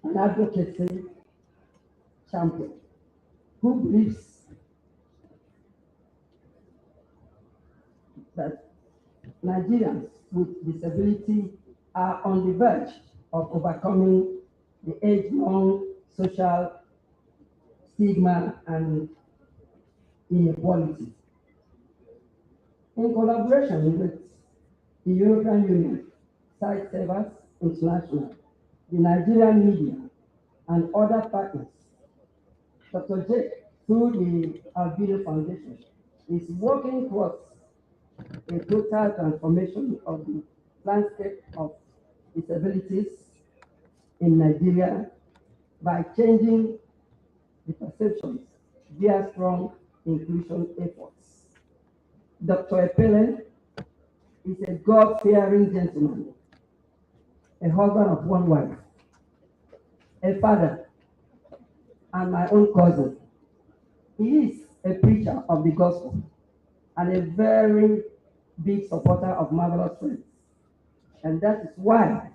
an advocacy champion who believes that Nigerians with disability are on the verge of overcoming the age-long social stigma and inequality. In collaboration with the European Union, Site Savers International, the Nigerian media, and other partners, Dr. J, through the ABLE Foundation, is working towards a total transformation of the landscape of disabilities in Nigeria by changing the perceptions via strong inclusion efforts. Dr. Epele is a God-fearing gentleman, a husband of one wife, a father, and my own cousin. He is a preacher of the gospel and a very big supporter of Marvelous Friends. And that is why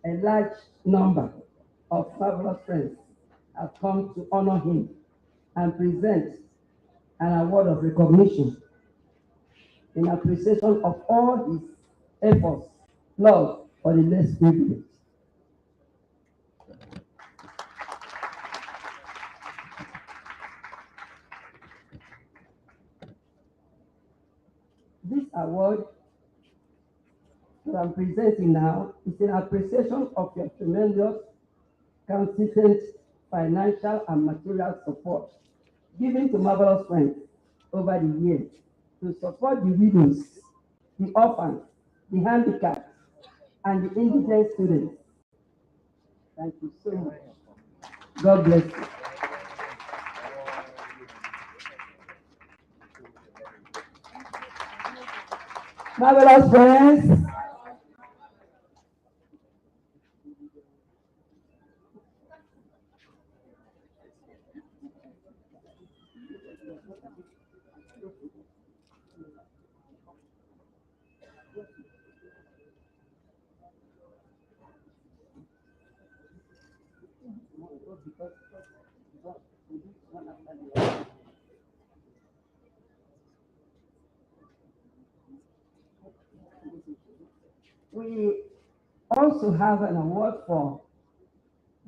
a large number of Marvelous Friends have come to honor him and present an award of recognition in appreciation of all his efforts, love for the less privileged. This award that I'm presenting now is an appreciation of your tremendous, consistent financial and material support given to Marvelous Friends over the years to support the widows, the orphans, the handicapped, and the indigent students. Thank you so much. God bless you. Marvelous Friends. We also have an award for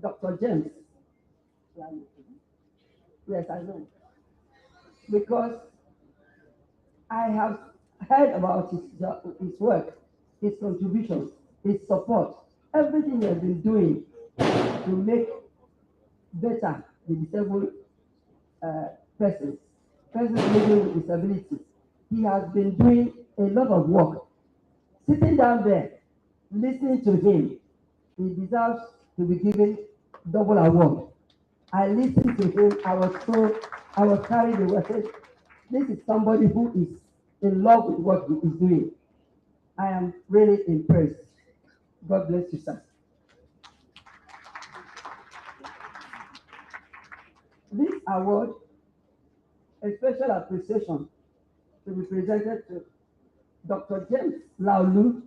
Dr. James. Yes, I know. Because I have heard about his work, his contributions, his support, everything he has been doing to make better the disabled persons living with disabilities. He has been doing a lot of work. Sitting down there, listening to him, he deserves to be given double award. I listened to him, I was carried away. I said, this is somebody who is in love with what he is doing. I am really impressed. God bless you, sir. This award, a special appreciation to be presented to Dr. James Laulu,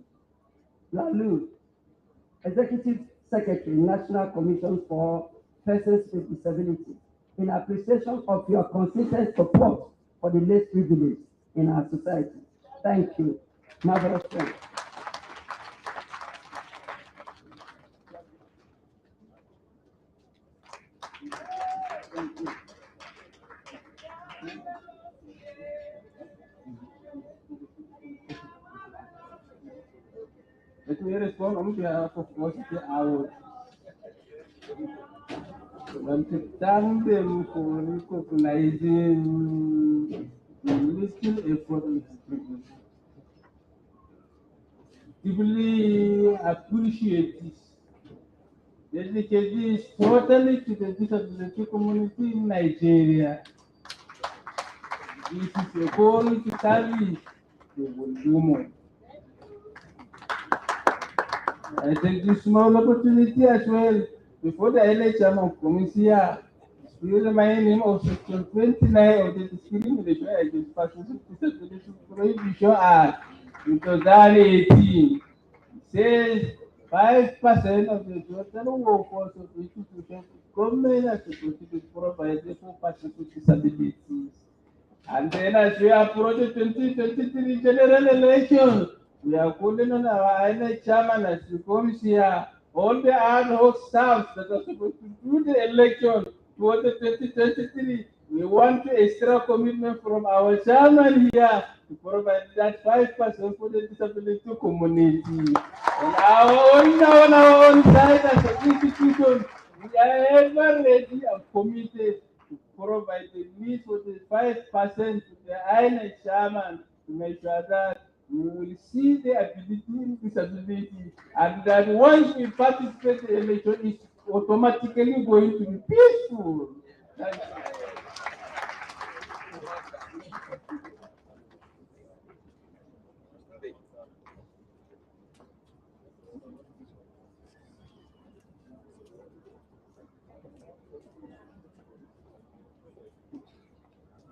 Executive Secretary, National Commission for Persons with Disabilities, in appreciation of your consistent support for the less privileged in our society. Thank you. Marvelous friend. Thank you. Let me respond on behalf of what the award. I want to thank them for recognizing the little effort of this privilege. Deeply appreciate this. Dedicate this totally to the disability community in Nigeria. This is a quality service they will do more. I take this small opportunity as well before the election of Commissioner. Still my name of Section 29 of the Discrimination Against Persons with Disabilities Prohibition Act, 2018. It says 5% of the total workforce of the institution, government has to provide for persons with disabilities. And then as we approach the 2023 general election, we are calling on our INEC chairman as he comes here, all the ad hoc staff that are supposed to do the election for the 2023. We want extra commitment from our chairman here to provide that 5% for the disability community. On our own side as an institution, we are ever ready and committed to provide the need for the 5% to the INEC chairman to make sure that we will see the ability in disability, and that once we participate in the election, it's automatically going to be peaceful. Thank you.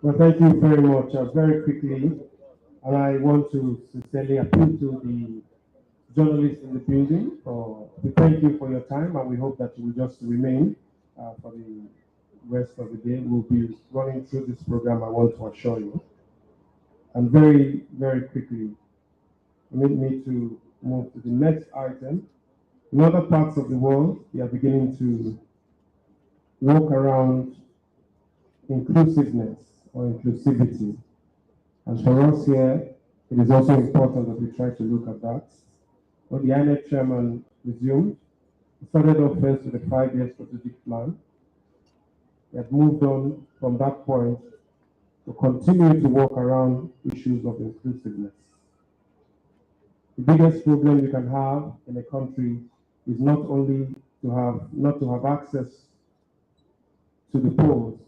Well, thank you very much. Very quickly, and I want to sincerely appeal to the journalists in the building. We thank you for your time, and we hope that you will just remain for the rest of the day. We'll be running through this program, I want to assure you. And very, very quickly, permit me to move to the next item. In other parts of the world, they are beginning to walk around inclusiveness or inclusivity. And for us here, it is also important that we try to look at that. When the INEC chairman resumed, he started off first with a 5-year strategic plan. He had moved on from that point to continue to work around issues of inclusiveness. The biggest problem you can have in a country is not only not to have access to the polls,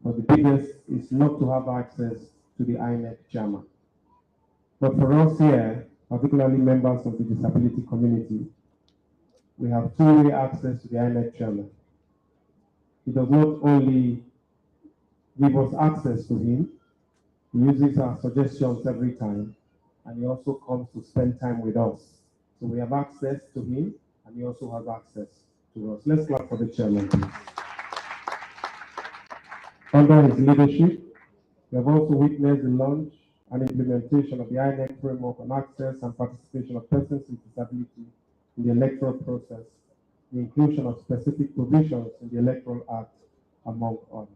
but the biggest is not to have access to the INEC chairman. But for us here, particularly members of the disability community, we have two-way access to the INEC chairman. He does not only give us access to him, he uses our suggestions every time, and he also comes to spend time with us. So we have access to him, and he also has access to us. Let's clap for the chairman, please. Under his leadership, we have also witnessed the launch and implementation of the INEC framework on access and participation of persons with disability in the electoral process, the inclusion of specific provisions in the Electoral Act, among others.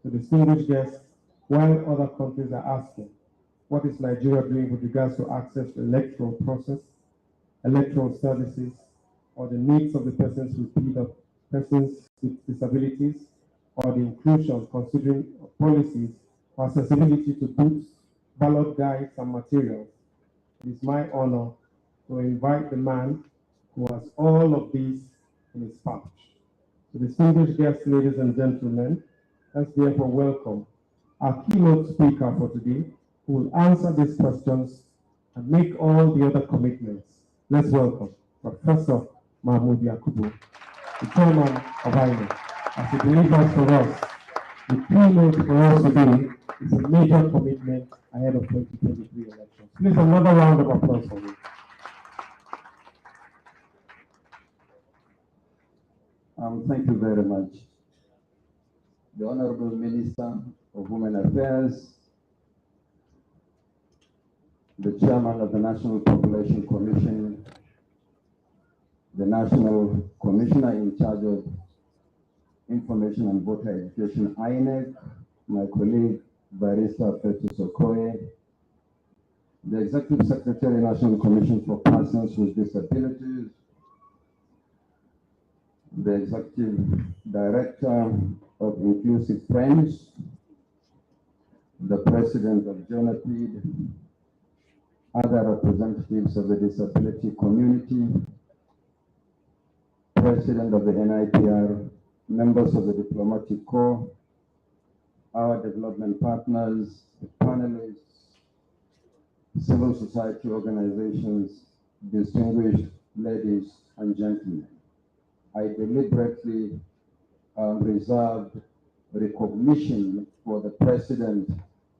So distinguished guests, while other countries are asking, what is Nigeria doing with regards to access to electoral process, electoral services, or the needs of the persons with disabilities, or the inclusion considering policies or accessibility to books, ballot guides, and materials? It is my honor to invite the man who has all of these in his pouch. So distinguished guests, ladies and gentlemen, let's therefore welcome our keynote speaker for today, who will answer these questions and make all the other commitments. Let's welcome Professor Mahmoud Yakubu, the chairman of INEC, as he delivers for us. The keynote for us today is a major commitment ahead of 2023 elections. Please, another round of applause for me. Thank you very much. The Honorable Minister of Women Affairs, the Chairman of the National Population Commission, the National Commissioner in charge of Information and Voter Education, INEC, my colleague, Barrister Festus Okoye, the Executive Secretary, National Commission for Persons with Disabilities, the Executive Director of Inclusive Friends, the President of JONAPID, other representatives of the disability community, President of the NIPR, members of the Diplomatic Corps, our development partners, the panelists, civil society organizations, distinguished ladies and gentlemen. I deliberately reserved recognition for the president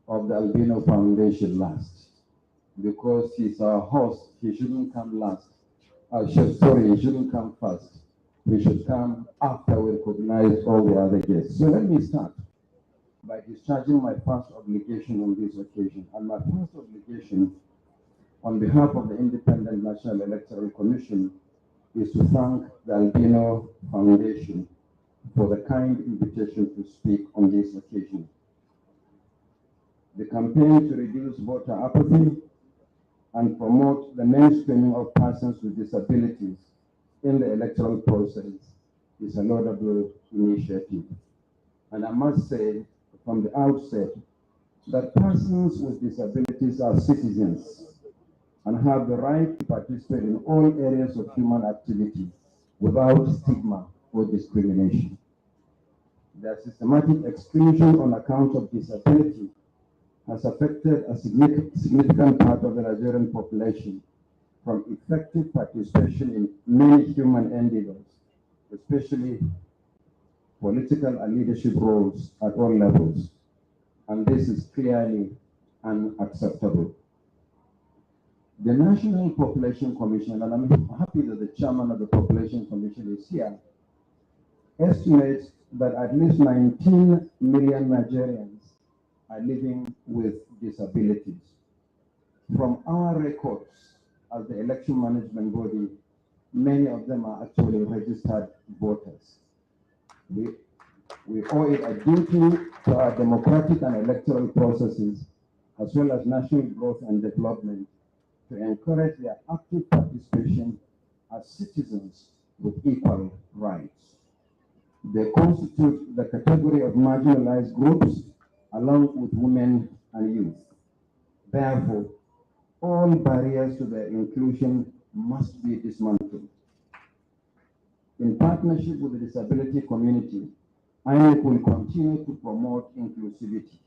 of the Albino Foundation last, because he's our host. He shouldn't come last. It shouldn't come first. We should come after we recognize all the other guests. So let me start by discharging my first obligation on this occasion. And my first obligation on behalf of the Independent National Electoral Commission is to thank the Albino Foundation for the kind invitation to speak on this occasion. The campaign to reduce voter apathy and promote the mainstreaming of persons with disabilities in the electoral process is a laudable initiative. And I must say from the outset that persons with disabilities are citizens and have the right to participate in all areas of human activity without stigma or discrimination. Their systematic exclusion on account of disability has affected a significant part of the Nigerian population from effective participation in many human endeavors, especially political and leadership roles at all levels. And this is clearly unacceptable. The National Population Commission, and I'm happy that the chairman of the Population Commission is here, estimates that at least 19 million Nigerians are living with disabilities. From our records as the election management body, many of them are actually registered voters. We owe it a duty to our democratic and electoral processes, as well as national growth and development, to encourage their active participation as citizens with equal rights. They constitute the category of marginalized groups along with women and youth. Therefore, all barriers to their inclusion must be dismantled. In partnership with the disability community, INEC will continue to promote inclusivity,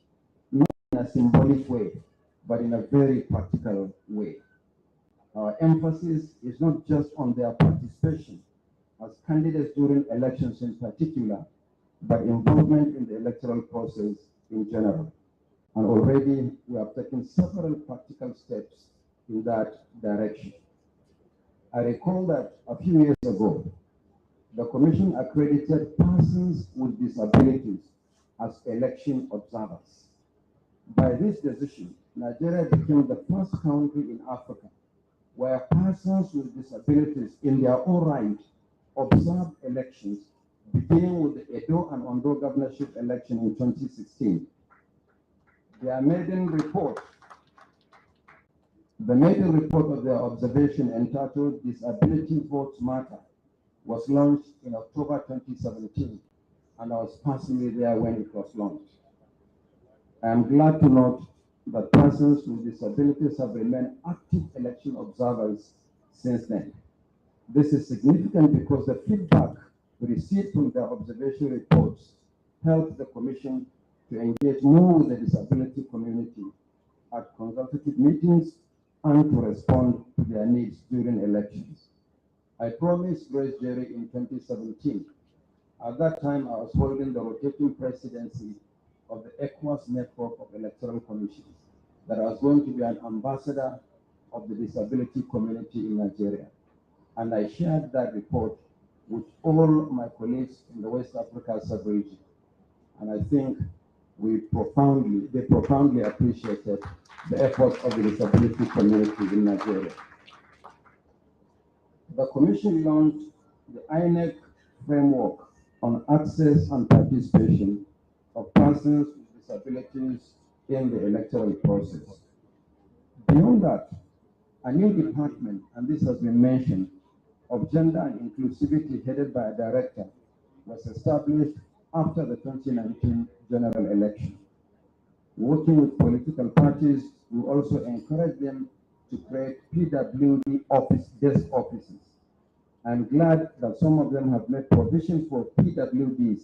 not in a symbolic way, but in a very practical way. Our emphasis is not just on their participation as candidates during elections in particular, but involvement in the electoral process in general. And already we have taken several practical steps in that direction. I recall that a few years ago, the Commission accredited persons with disabilities as election observers. By this decision, Nigeria became the first country in Africa where persons with disabilities in their own right observed elections, beginning with the Edo and Ondo governorship election in 2016. The maiden report of their observation, entitled Disability Votes Matter, was launched in October 2017, and I was personally there when it was launched. I am glad to note that persons with disabilities have remained active election observers since then. This is significant because the feedback received from their observation reports helped the Commission to engage more with the disability community at consultative meetings and to respond to their needs during elections. I promised Grace Jerry in 2017. At that time, I was holding the rotating presidency of the ECOWAS network of electoral commissions, that I was going to be an ambassador of the disability community in Nigeria. And I shared that report with all my colleagues in the West Africa sub-region. And I think they profoundly appreciated the efforts of the disability community in Nigeria. The Commission launched the INEC framework on access and participation of persons with disabilities in the electoral process. Beyond that, a new department, and this has been mentioned, of gender and inclusivity, headed by a director, was established after the 2019 general election. Working with political parties, we also encourage them to create PWD desk offices. I'm glad that some of them have made provision for PWDs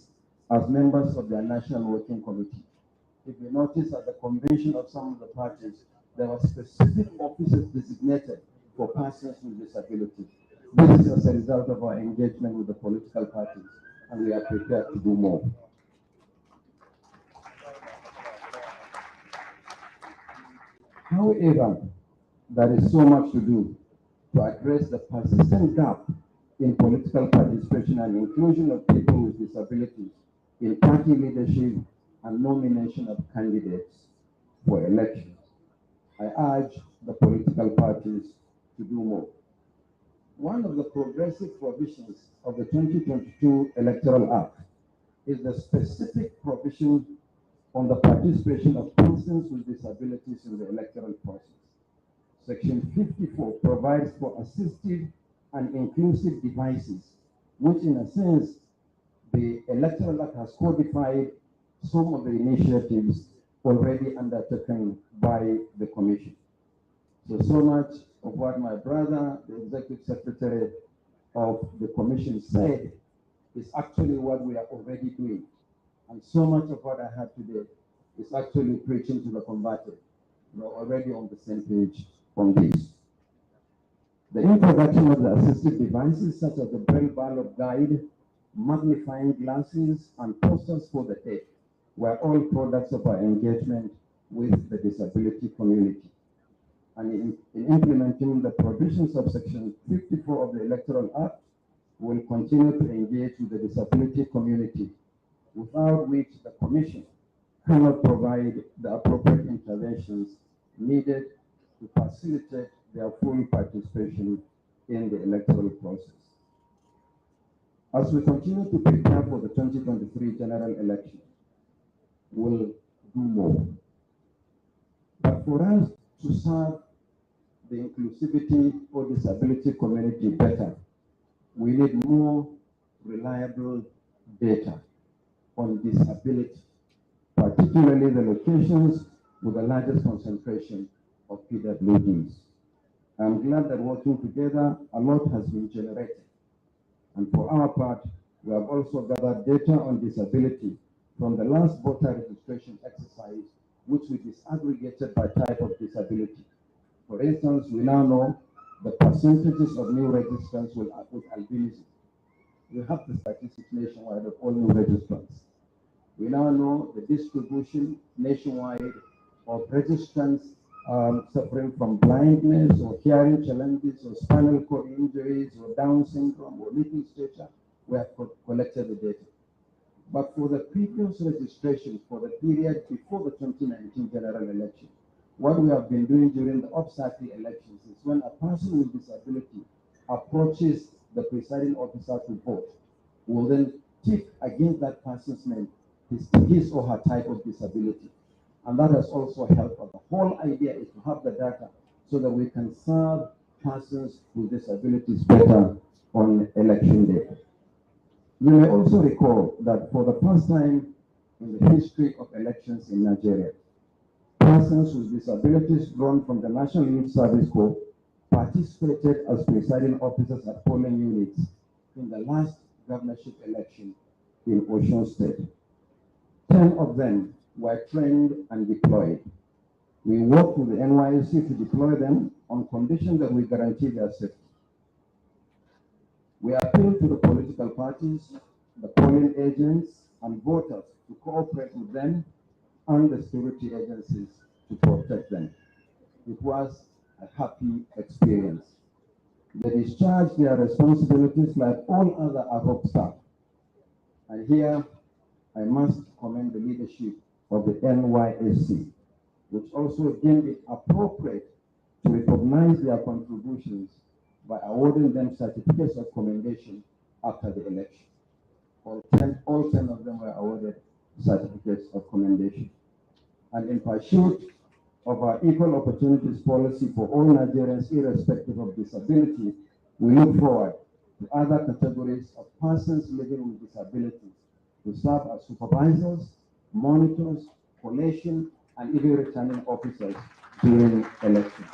as members of their National Working Committee. If you notice at the convention of some of the parties, there were specific offices designated for persons with disabilities. This is as a result of our engagement with the political parties, and we are prepared to do more. However, there is so much to do to address the persistent gap in political participation and inclusion of people with disabilities in party leadership and nomination of candidates for elections. I urge the political parties to do more. One of the progressive provisions of the 2022 Electoral Act is the specific provision on the participation of persons with disabilities in the electoral process. Section 54 provides for assistive and inclusive devices, which in a sense, the Electoral Act has codified some of the initiatives already undertaken by the Commission. So much of what my brother, the Executive Secretary of the Commission said is actually what we are already doing. And so much of what I have today is actually preaching to the converted. We're already on the same page on this. The introduction of the assistive devices such as the Braille ballot guide, magnifying glasses, and posters for the deaf were all products of our engagement with the disability community. And in implementing the provisions of Section 54 of the Electoral Act, we will continue to engage with the disability community, without which the Commission cannot provide the appropriate interventions needed to facilitate their full participation in the electoral process. As we continue to prepare for the 2023 general election, we'll do more. But for us to serve the inclusivity or disability community better, we need more reliable data on disability, particularly the locations with the largest concentration of PWDs. I'm glad that working together, a lot has been generated. And for our part, we have also gathered data on disability from the last voter registration exercise, which we disaggregated by type of disability. For instance, we now know the percentages of new registrants with albinism. We have the statistics nationwide of all new registrants. We now know the distribution nationwide of registrants suffering from blindness or hearing challenges or spinal cord injuries or Down syndrome or little stature. We have collected the data. But for the previous registrations for the period before the 2019 general election, what we have been doing during the off-cycle elections is when a person with disability approaches the presiding officer to vote, we will then tick against that person's name his or her type of disability. And that has also helped us. The whole idea is to have the data so that we can serve persons with disabilities better on election day. You may also recall that for the first time in the history of elections in Nigeria, persons with disabilities drawn from the National Youth Service Corps participated as presiding officers at polling units in the last governorship election in Osun State. 10 of them were trained and deployed. We worked with the NYSC to deploy them on condition that we guarantee their safety. We appeal to the political parties, the polling agents, and voters to cooperate with them and the security agencies to protect them. It was a happy experience. They discharged their responsibilities like all other ad hoc staff. And here, I must commend the leadership of the NYSC, which also deemed it appropriate to recognize their contributions by awarding them certificates of commendation after the election. All 10 of them were awarded certificates of commendation. And in pursuit of our equal opportunities policy for all Nigerians, irrespective of disability, we look forward to other categories of persons living with disabilities to serve as supervisors, monitors, collation, and even returning officers during elections.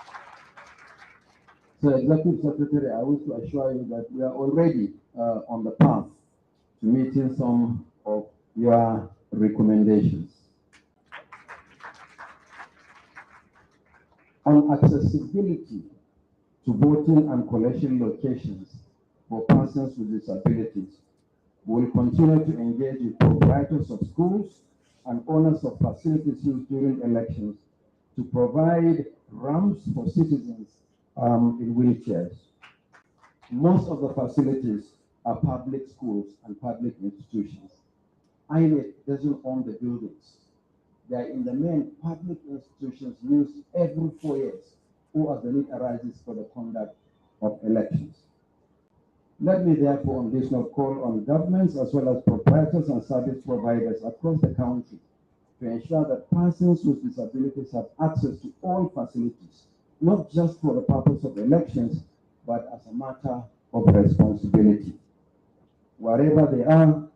So, Executive Secretary, I wish to assure you that we are already on the path to meeting some of your recommendations. On accessibility to voting and collection locations for persons with disabilities, we will continue to engage with proprietors of schools and owners of facilities used during elections to provide ramps for citizens in wheelchairs. Most of the facilities are public schools and public institutions. INEC doesn't own the buildings. They are in the main public institutions used every 4 years or as the need arises for the conduct of elections. Let me therefore on this note call on governments as well as proprietors and service providers across the country to ensure that persons with disabilities have access to all facilities, not just for the purpose of elections, but as a matter of responsibility. Wherever they are,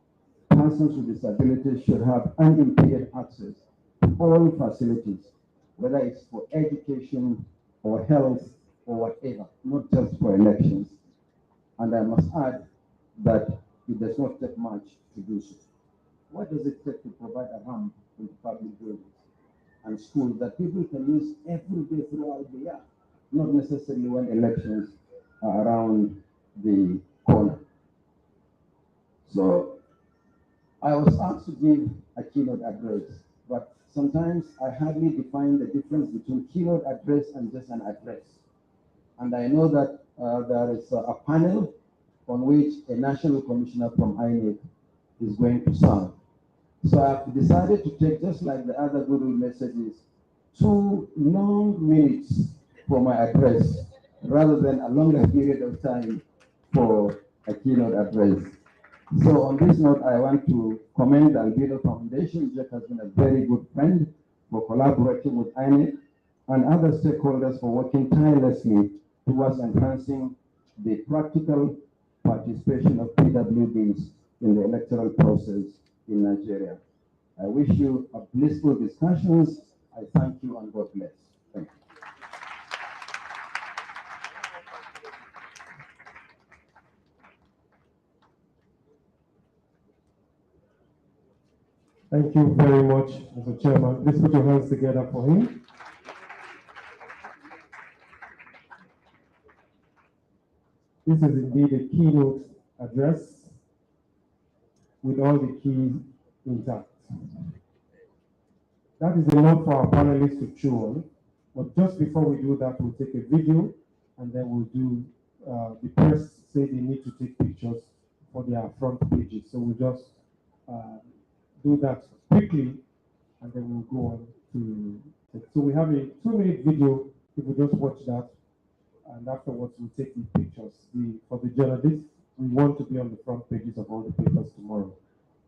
persons with disabilities should have unimpeded access to all facilities, whether it's for education or health or whatever, not just for elections. And I must add that it does not take much to do so. What does it take to provide a ramp into public buildings and schools that people can use every day throughout the year, not necessarily when elections are around the corner? So I was asked to give a keynote address, but sometimes I hardly define the difference between keynote address and just an address. And I know that there is a panel on which a national commissioner from INEC is going to serve. So I've decided to take, just like the other Google messages, 2 long minutes for my address, rather than a longer period of time for a keynote address. So on this note, I want to commend the ABLE Foundation. Jack has been a very good friend for collaborating with INEC and other stakeholders for working tirelessly towards enhancing the practical participation of PWDs in the electoral process in Nigeria. I wish you a blissful discussions. I thank you and God bless. Thank you. Thank you very much, Mr. Chairman. Please put your hands together for him. This is indeed a keynote address with all the keys intact. That is enough for our panelists to chew on. But just before we do that, we'll take a video and then we'll do, the press say they need to take pictures for their front pages. So we'll just do that quickly and then we'll go on to, so we have a 2-minute video. If we just watch that, and afterwards we'll take the pictures. For the journalists, we want to be on the front pages of all the papers tomorrow.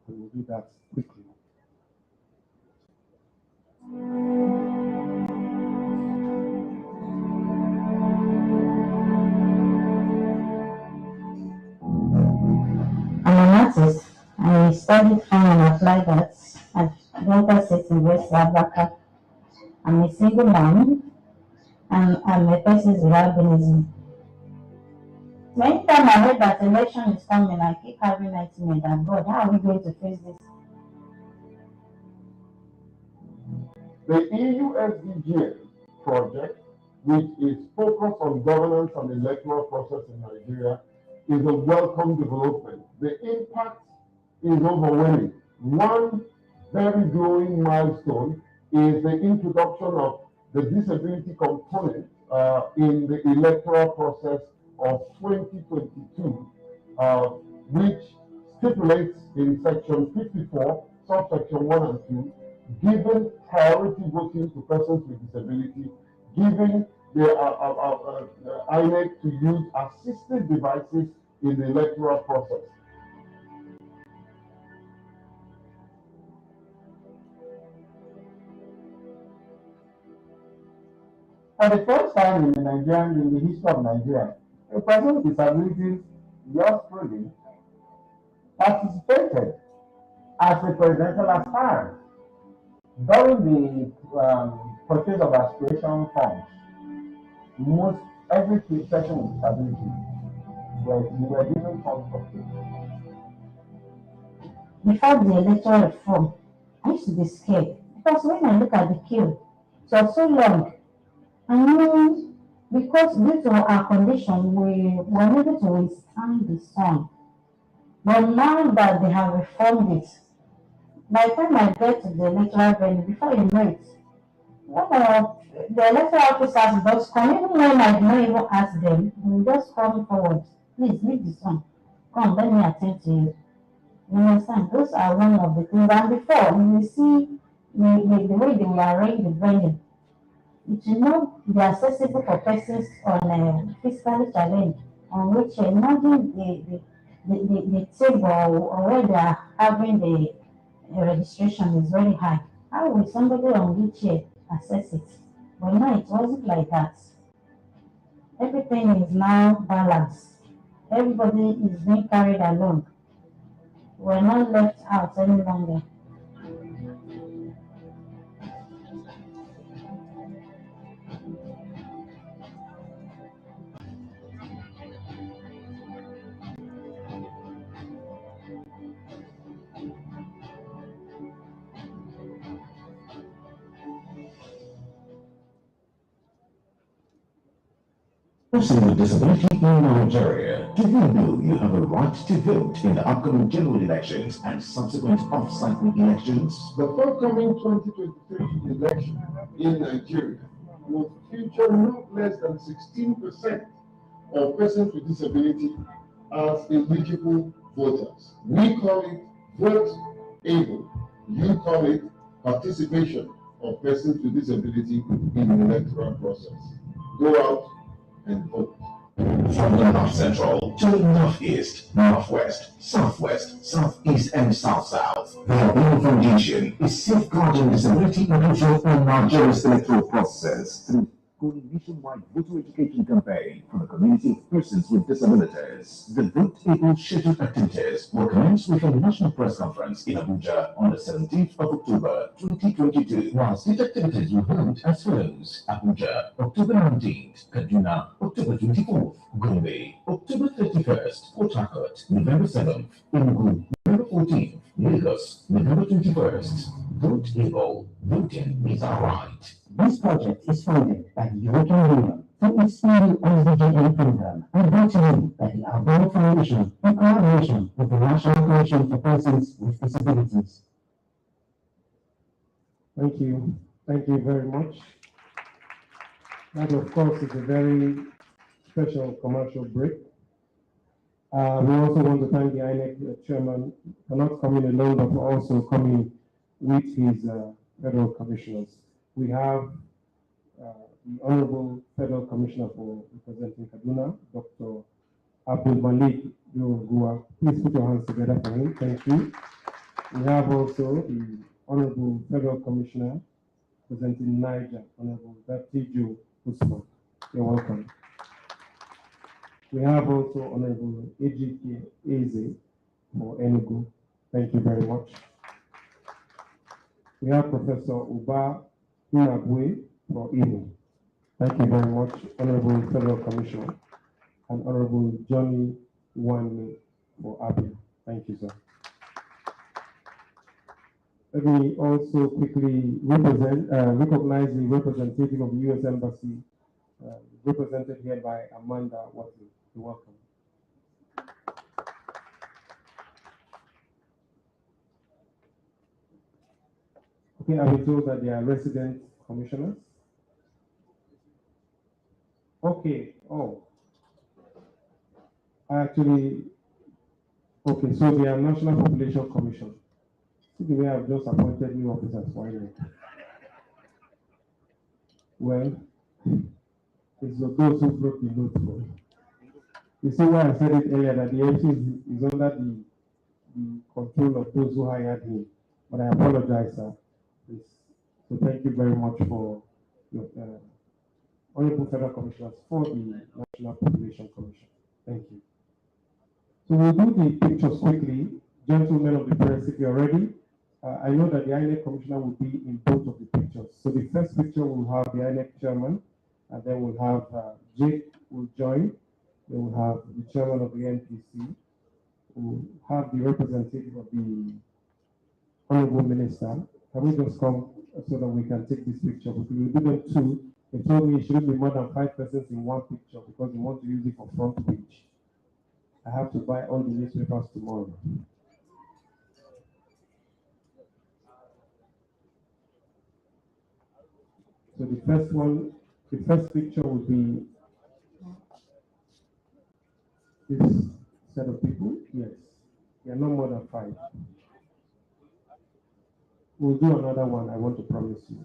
So we'll do that quickly. I'm an artist. I studied fine and applied arts at Delta State University, Africa. I'm a single mom and I'm a person with albinism. Many times I heard that election is coming, I keep having nightmares that God, how are we going to face this? The EU SDGs project, which is focused on governance and electoral process in Nigeria, is a welcome development. The impact is overwhelming. One very glowing milestone is the introduction of the disability component in the electoral process of 2022, which stipulates in section 54, subsection 1 and 2, giving priority voting to persons with disability, giving the INEC to use assistive devices in the electoral process. For the first time in the history of Nigeria, a person with disabilities, yours truly, participated as a presidential aspirant during the purchase of aspiration forms. Most every person with disability were given forms for free. Before the electoral reform, I used to be scared because when I look at the queue, it was so long. And because due to our condition, we were able to withstand the sun. But now that they have reformed it, by the time I get to the electoral venue, before you know it, the electoral officers just come, even when I did not even ask them, they will just come forward Please leave this one. Come, let me attend to you. You understand? Those are one of the things. And before, you will see the way they will arrange the venue. It will not be accessible for persons on physically challenged, on which imagine the table or where they are having the registration is very high. How will somebody on wheelchair access it? But no, it wasn't like that. Everything is now balanced. Everybody is being carried along. We're not left out any longer. Person with disability in Nigeria, do you know you have a right to vote in the upcoming general elections and subsequent off-cycle elections? The forthcoming 2023 election in Nigeria will feature not less than 16% of persons with disability as eligible voters. We call it Vote Able. You call it participation of persons with disability in the electoral process. Go out and vote. From the North Central to the Northeast, Northwest, Southwest, Southeast, and South-South, the ABLE Foundation is safeguarding disability inclusion in Nigeria's electoral process through a nationwide voter education campaign for the community of persons with disabilities. The Vote Able scheduled activities will commence with a national press conference in Abuja on the 17th of October 2022, whilst these activities will hold as follows: Abuja, October 19th, Kaduna, October 24th, Gombe, October 31st, Port Harcourt, November 7th, Enugu, November 14th, Lagos, November 21st. Vote Able. Voting is our right. This project is funded by the European Union through its EU SDGA program and brought to you by the ABLE Foundation in collaboration with the National Commission for Persons with Disabilities. Thank you. Thank you very much. That, of course, is a very special commercial break. We also want to thank the INEC chairman for not coming alone, but for also coming with his federal commissioners. We have the Honorable Federal Commissioner for representing Kaduna, Dr. ABLE2VOTE. Please put your hands together for him. Thank you. We have also the Honorable Federal Commissioner representing Niger, Honorable Baptiju Usman. You're welcome. We have also Honorable Ejike Eze for Enugu. Thank you very much. We have Professor Uba Inabwe for Imo. Thank you very much, Honorable Federal Commissioner, and Honorable Johnny Wanme for ABLE. Thank you, sir. Let me also quickly recognize the representative of the U.S. Embassy, represented here by Amanda Watley. You're welcome. Okay, I've been told that they are resident commissioners. Okay, actually, okay, so they are National Population Commission. See the way I've just appointed new officers for it. Well, it's those who broke the note for it. You see why I said it earlier that the FC is under the control of those who hired him. But I apologize, sir. Please. So thank you very much for your Honorable Federal Commissioners for the National Population Commission. Thank you. So we'll do the pictures quickly. Gentlemen of the press, if you're ready. I know that the INEC Commissioner will be in both of the pictures. So the first picture will have the INEC Chairman, and then we'll have Jake will join. Then we'll have the Chairman of the NPC. We'll have the representative of the Honorable Minister. Can we just come so that we can take this picture? Because we'll do them two. They told me it shouldn't be more than 5 persons in one picture because we want to use it for front page. I have to buy all the newspapers tomorrow. So the first picture will be this set of people? Yes. They are not more than 5. We'll do another one, I want to promise you.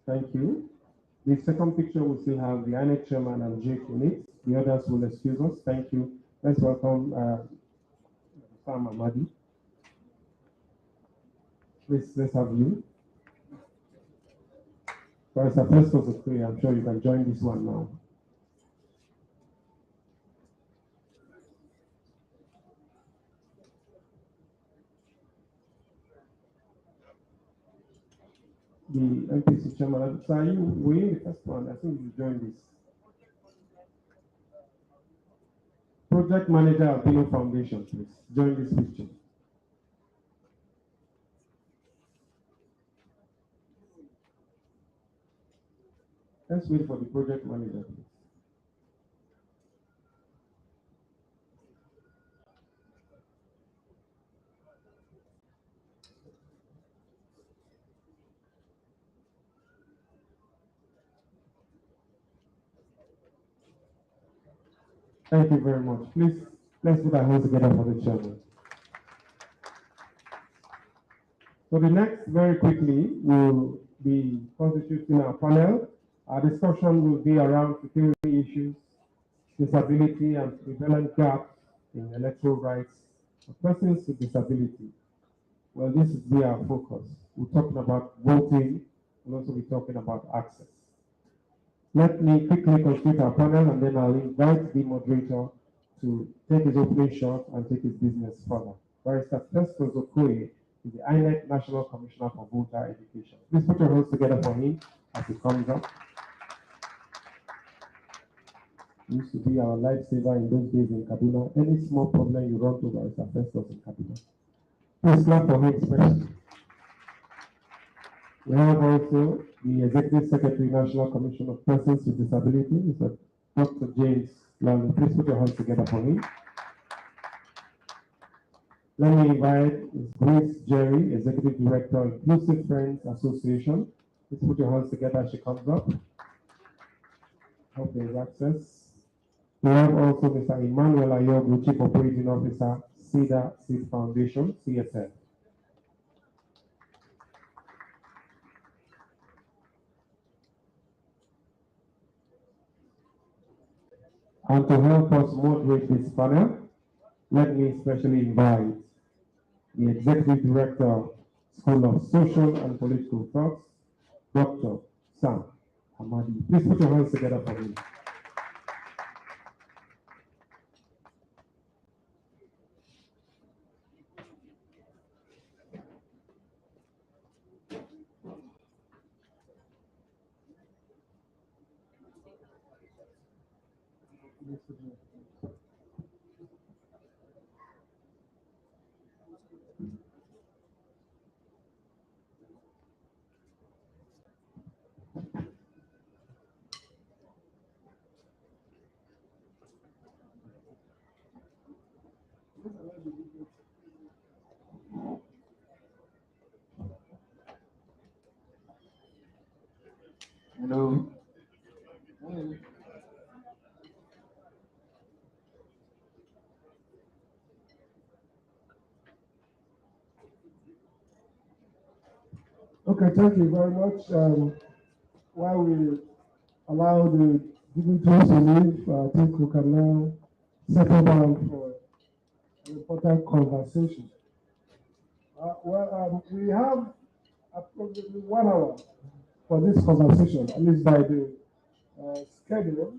Thank you. The second picture will still have the INEC chairman and Jake in it. The others will excuse us. Thank you. Let's welcome Sam Amadi. Please, let's have you. For a first of the three, I'm sure you can join this one now. The MPC chairman, so you were in the first one. I think you joined this. Project manager of ABLE Foundation, please join this picture. Let's wait for the project manager, please. Thank you very much. Please, let's put our hands together for the chairman. So the next, very quickly, will be constituting our panel. Our discussion will be around security issues, disability and prevalent gaps in electoral rights of persons with disability. Well, this will be our focus. We're talking about voting. We'll also be talking about access. Let me quickly constitute our panel, and then I'll invite the moderator to take his opening shot and take his business further. Barrister Festus Okoye is the INEC National Commissioner for Voter Education. Please put your hands together for him as he comes up. He used to be our lifesaver in those days in Kaduna. Any small problem you run to Barrister Festus in Kaduna. Please clap for him especially. We have also the Executive Secretary, National Commission of Persons with Disabilities, Dr. James Lalo. Please put your hands together for him. Let me invite Ms. Grace Jerry, Executive Director, Inclusive Friends Association. Please put your hands together as she comes up. Hope there is access. We have also Mr. Emmanuel Ayogu, Chief Operating Officer, CEDA Seed Foundation, CSF. And to help us moderate this panel, let me especially invite the Executive Director, School of Social and Political Thoughts, Dr. Sam Amadi. Please put your hands together for him. Hello. Okay, thank you very much. While we allow the dignitaries to leave, I think we can now settle down for an important conversation. We have approximately 1 hour for this conversation, at least by the schedule.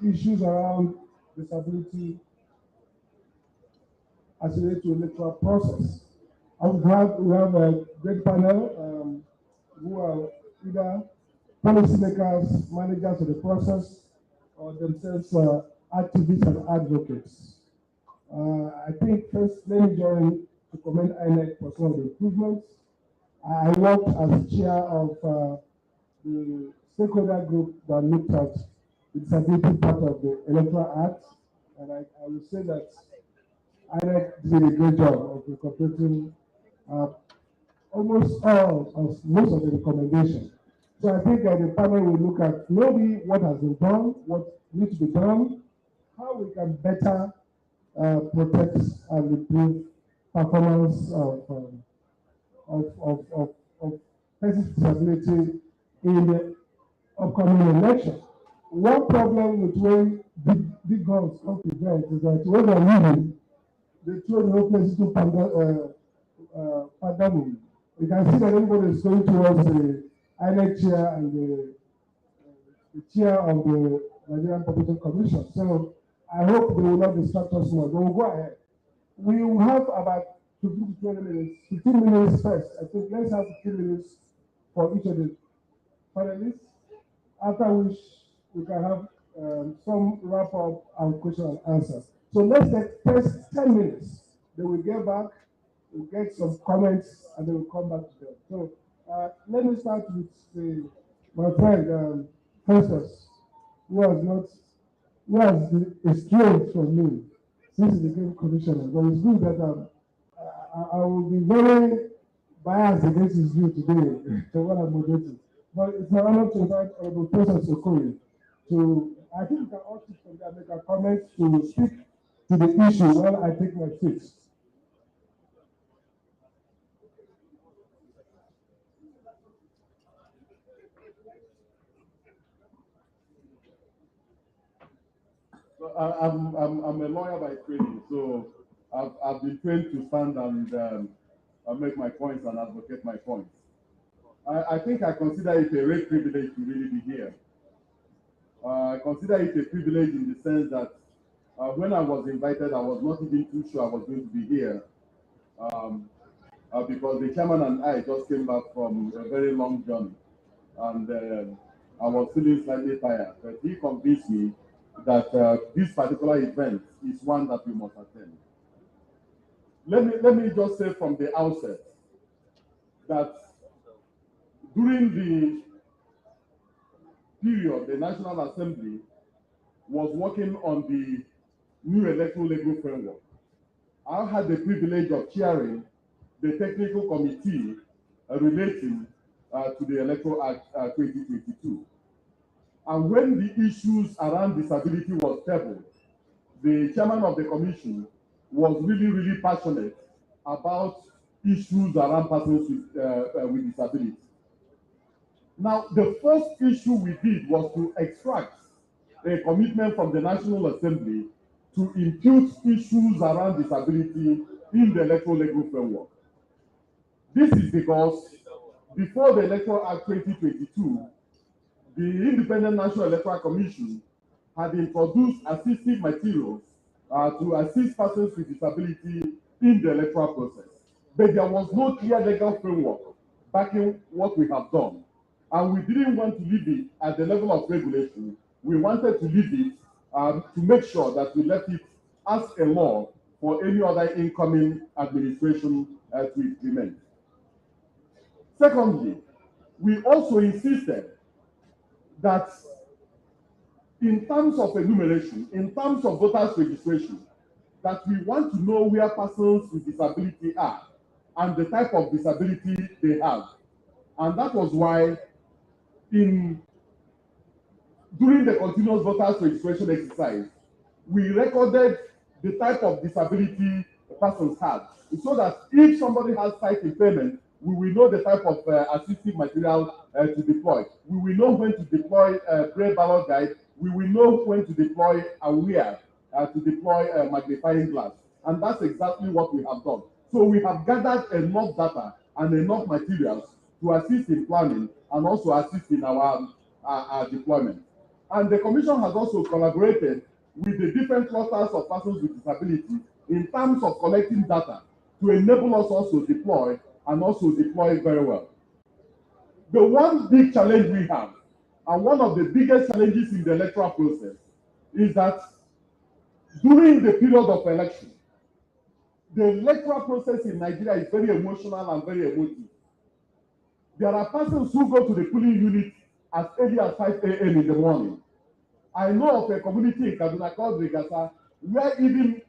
Issues around disability as related to electoral process. And we have a great panel who are either policymakers, managers of the process, or themselves activists and advocates. I think first, let me join to commend INEC for some of the improvements. I worked as chair of the stakeholder group that looked at the disability part of the Electoral Act, and I will say that INEC did a great job of incorporating almost all of most of the recommendations. So I think that the panel will look at maybe what has been done, what needs to be done, how we can better protect and improve performance of persons with disability in the upcoming election. One problem with when big guns come to events is that when they're leaving, they throw the whole place into pandemic. You can see that everybody is going towards the INEC chair and the chair of the Nigerian Population Commission. So I hope they will not distract us more. But we'll go ahead. We will have about 15 to 20 minutes, 15 minutes first. I think let's have 15 minutes for each of the panelists, after which we can have some wrap up and question and answer. So let's take first 10 minutes. Then we'll get back, we'll get some comments, and then we'll come back to them. So let me start with my friend Festus, who has estranged from me since he became commissioner. But it's good that I will be very biased against his view today for what I'm moderating. But it's an honor to invite Honorable Festus Okoye to, I think we can all sit from there, make a comment to speak to the issue while I take my seat. So I'm a lawyer by training, so I've been trained to stand and make my points and advocate my points. I think I consider it a great privilege to really be here. I consider it a privilege in the sense that when I was invited, I was not even too sure I was going to be here because the chairman and I just came back from a very long journey, and I was feeling slightly tired. But he convinced me that this particular event is one that we must attend. Let me just say from the outset that during the period the National Assembly was working on the new electoral legal framework, I had the privilege of chairing the technical committee relating to the Electoral Act 2022. And when the issues around disability was tabled, the chairman of the commission was really passionate about issues around persons with disability. Now, the first issue we did was to extract a commitment from the National Assembly to impute issues around disability in the electoral legal framework. This is because before the Electoral Act 2022, the Independent National Electoral Commission had introduced assistive materials to assist persons with disability in the electoral process. But there was no clear legal framework backing what we have done. And we didn't want to leave it at the level of regulation. We wanted to leave it to make sure that we left it as a law for any other incoming administration to implement. Secondly, we also insisted that in terms of enumeration, in terms of voters registration, that we want to know where persons with disability are and the type of disability they have. And that was why during the continuous voters registration exercise, we recorded the type of disability persons have, so that if somebody has sight impairment, we will know the type of assistive material to deploy. We will know when to deploy braille ballot guide. We will know when to deploy aware, to deploy magnifying glass. And that's exactly what we have done. So we have gathered enough data and enough materials to assist in planning and also assist in our deployment. And the Commission has also collaborated with the different clusters of persons with disabilities in terms of collecting data to enable us also deploy and also deploy very well. The one big challenge we have, and one of the biggest challenges in the electoral process, is that during the period of election, the electoral process in Nigeria is very emotional and very emotive. There are persons who go to the polling unit as early as 5 a.m. in the morning. I know of a community in Kaduna called Regasa, where even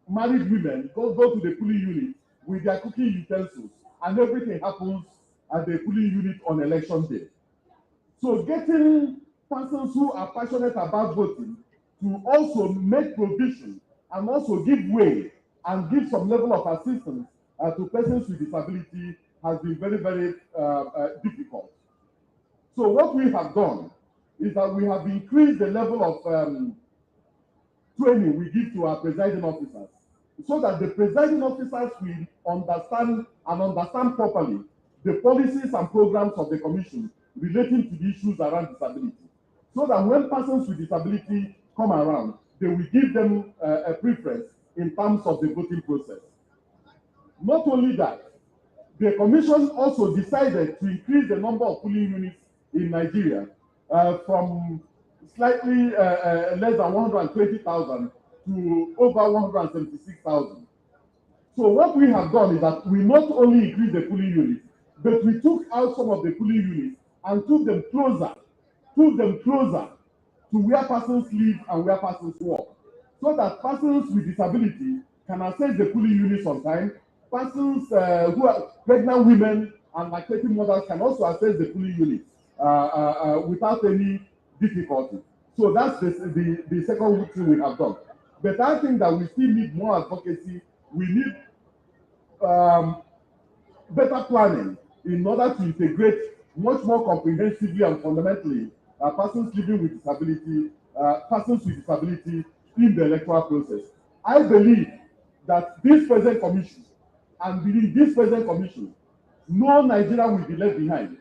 married women go to the polling unit with their cooking utensils, and everything happens at the polling unit on election day. So getting persons who are passionate about voting to also make provision and also give way and give some level of assistance to persons with disability has been very, very difficult. So what we have done is that we have increased the level of training we give to our presiding officers, so that the presiding officers will understand properly the policies and programs of the commission relating to the issues around disability, so that when persons with disability come around, they will give them a preference in terms of the voting process. Not only that, the commission also decided to increase the number of polling units in Nigeria from slightly less than 120,000 to over 176,000. So what we have done is that we not only increased the polling units, but we took out some of the polling units and took them closer to where persons live and where persons work, so that persons with disability can access the polling units on time. Persons who are pregnant women and lactating mothers can also access the polling units without any difficulty. So that's the second thing we have done. But I think that we still need more advocacy. We need better planning in order to integrate much more comprehensively and fundamentally persons living with disability, in the electoral process. I believe that this present commission, and within this present commission, no Nigerian will be left behind.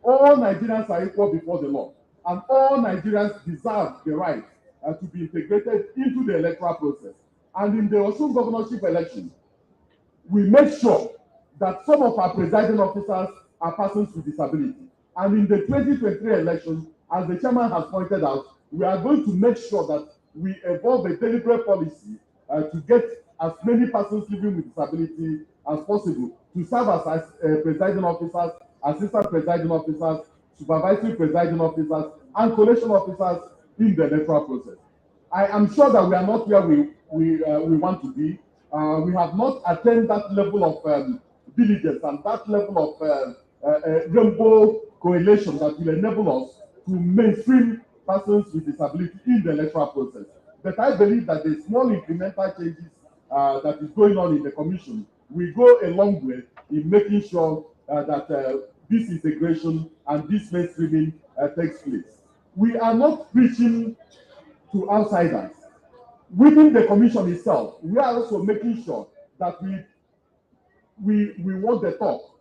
All Nigerians are equal before the law, and all Nigerians deserve the right to be integrated into the electoral process. And in the Osun governorship election, we make sure that some of our presiding officers are persons with disability. And in the 2023 election, as the chairman has pointed out, we are going to make sure that we evolve a deliberate policy to get as many persons living with disability as possible to serve as presiding officers, assistant presiding officers, supervisory presiding officers, and collation officers in the electoral process. I am sure that we are not where we want to be. We have not attained that level of diligence and that level of rainbow correlation that will enable us to mainstream persons with disability in the electoral process. But I believe that the small incremental changes that is going on in the commission will go a long way in making sure that this integration and this mainstreaming takes place. We are not preaching to outsiders. Within the commission itself, we are also making sure that we walk the talk.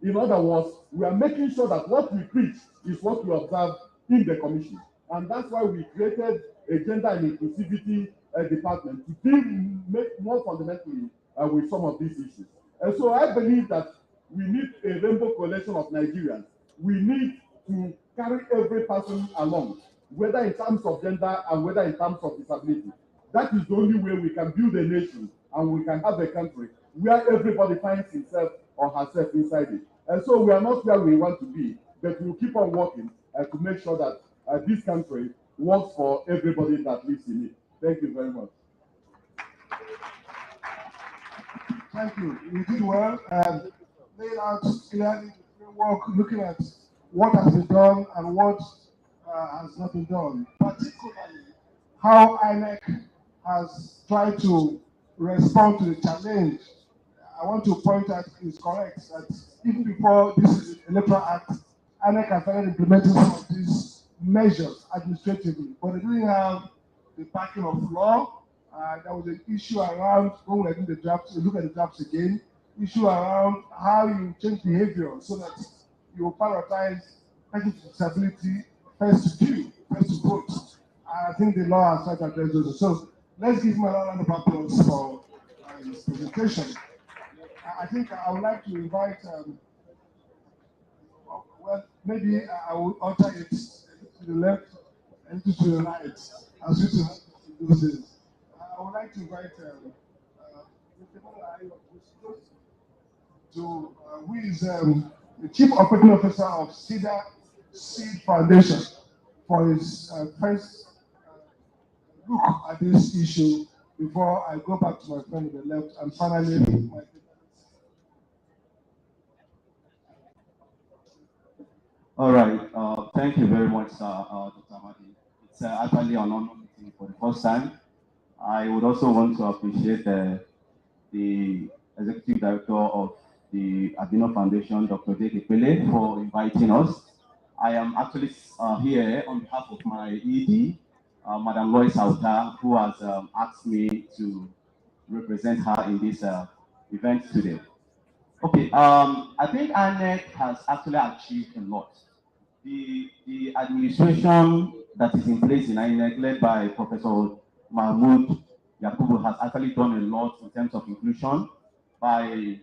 In other words, we are making sure that what we preach is what we observe in the commission. And that's why we created a gender and inclusivity department to deal more fundamentally with some of these issues. And so I believe that we need a rainbow coalition of Nigerians. We need to carry every person along, whether in terms of gender and whether in terms of disability. That is the only way we can build a nation and we can have a country where everybody finds himself or herself inside it. And so we are not where we want to be, but we'll keep on working to make sure that this country works for everybody that lives in it. Thank you very much. Thank you. You did well. Laid out clearly the framework, looking at what has been done and what has not been done, particularly how INEC has tried to respond to the challenge. I want to point out is correct that even before this Electoral Act, INEC has started implementing some of these measures administratively, but they didn't have the backing of law. There was an issue around when we were doing the drafts, look at the drafts again, issue around how you change behavior so that you prioritize persons with disability first to do, first to vote. I think the law has tried to address those. So let's give him a round of applause for his presentation. I think I would like to invite, well, maybe I will alter it to the left and to the right, as you to do this. I would like to invite who is the Chief Operating Officer of Cedar Seed Foundation for his first look at this issue before I go back to my friend on the left and finally my. All right. Thank you very much, Dr. Amadi. It's actually an honor meeting for the first time. I would also want to appreciate the Executive Director of the ABLE Foundation, Dr. Jake Pele, for inviting us. I am actually here on behalf of my ED, Madam Lois Sauta, who has asked me to represent her in this event today. Okay, I think INEC has actually achieved a lot. The administration that is in place in INEC, led by Professor Mahmoud Yakubu, has actually done a lot in terms of inclusion by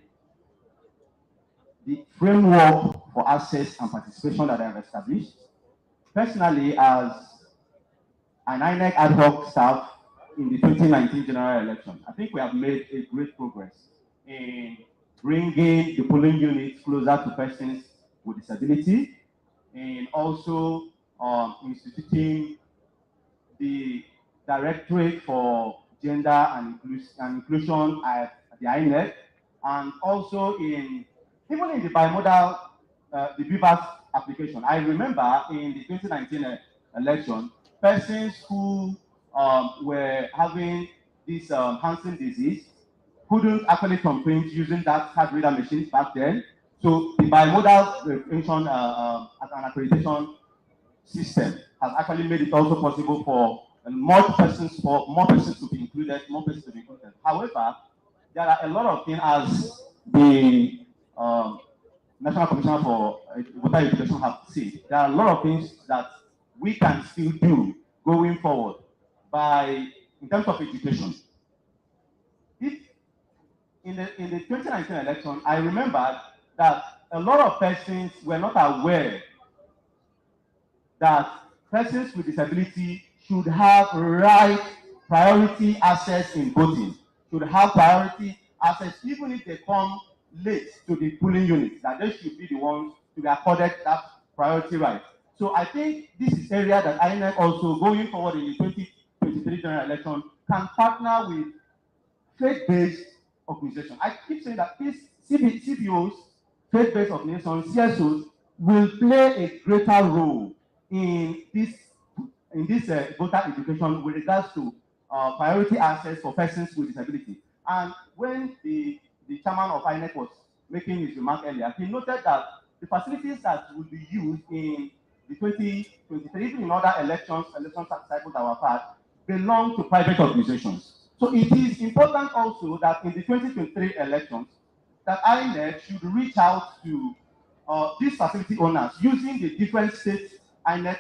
the framework for access and participation that I have established. Personally, as an INEC ad hoc staff in the 2019 general election, I think we have made a great progress in bringing the polling units closer to persons with disability, and also instituting the Directorate for Gender and Inclusion at the INEC, and also even in the bimodal, the BVAS application. I remember in the 2019 election, persons who were having this Hansen disease couldn't actually comprehend using that card reader machines back then. So the bimodal verification as an accreditation system has actually made it also possible for more persons to be included, However, there are a lot of things, as the National Commissioner for Voter Education have said. There are a lot of things that we can still do going forward in terms of education. If in the 2019 election, I remember that a lot of persons were not aware that persons with disability should have priority access in voting, should have priority access even if they come late to the polling units, that they should be the ones to be accorded that priority right. So I think this is area that INEC also going forward in the 2023 general election can partner with faith-based organizations. I keep saying that these CBOs, faith-based organizations, CSOs, will play a greater role in this voter education with regards to priority access for persons with disability. And when the chairman of INEC was making his remark earlier, he noted that the facilities that will be used in the 2023, even in other election cycles that were had, belong to private organizations. So it is important also that in the 2023 elections, that INEC should reach out to these facility owners using the different state INEC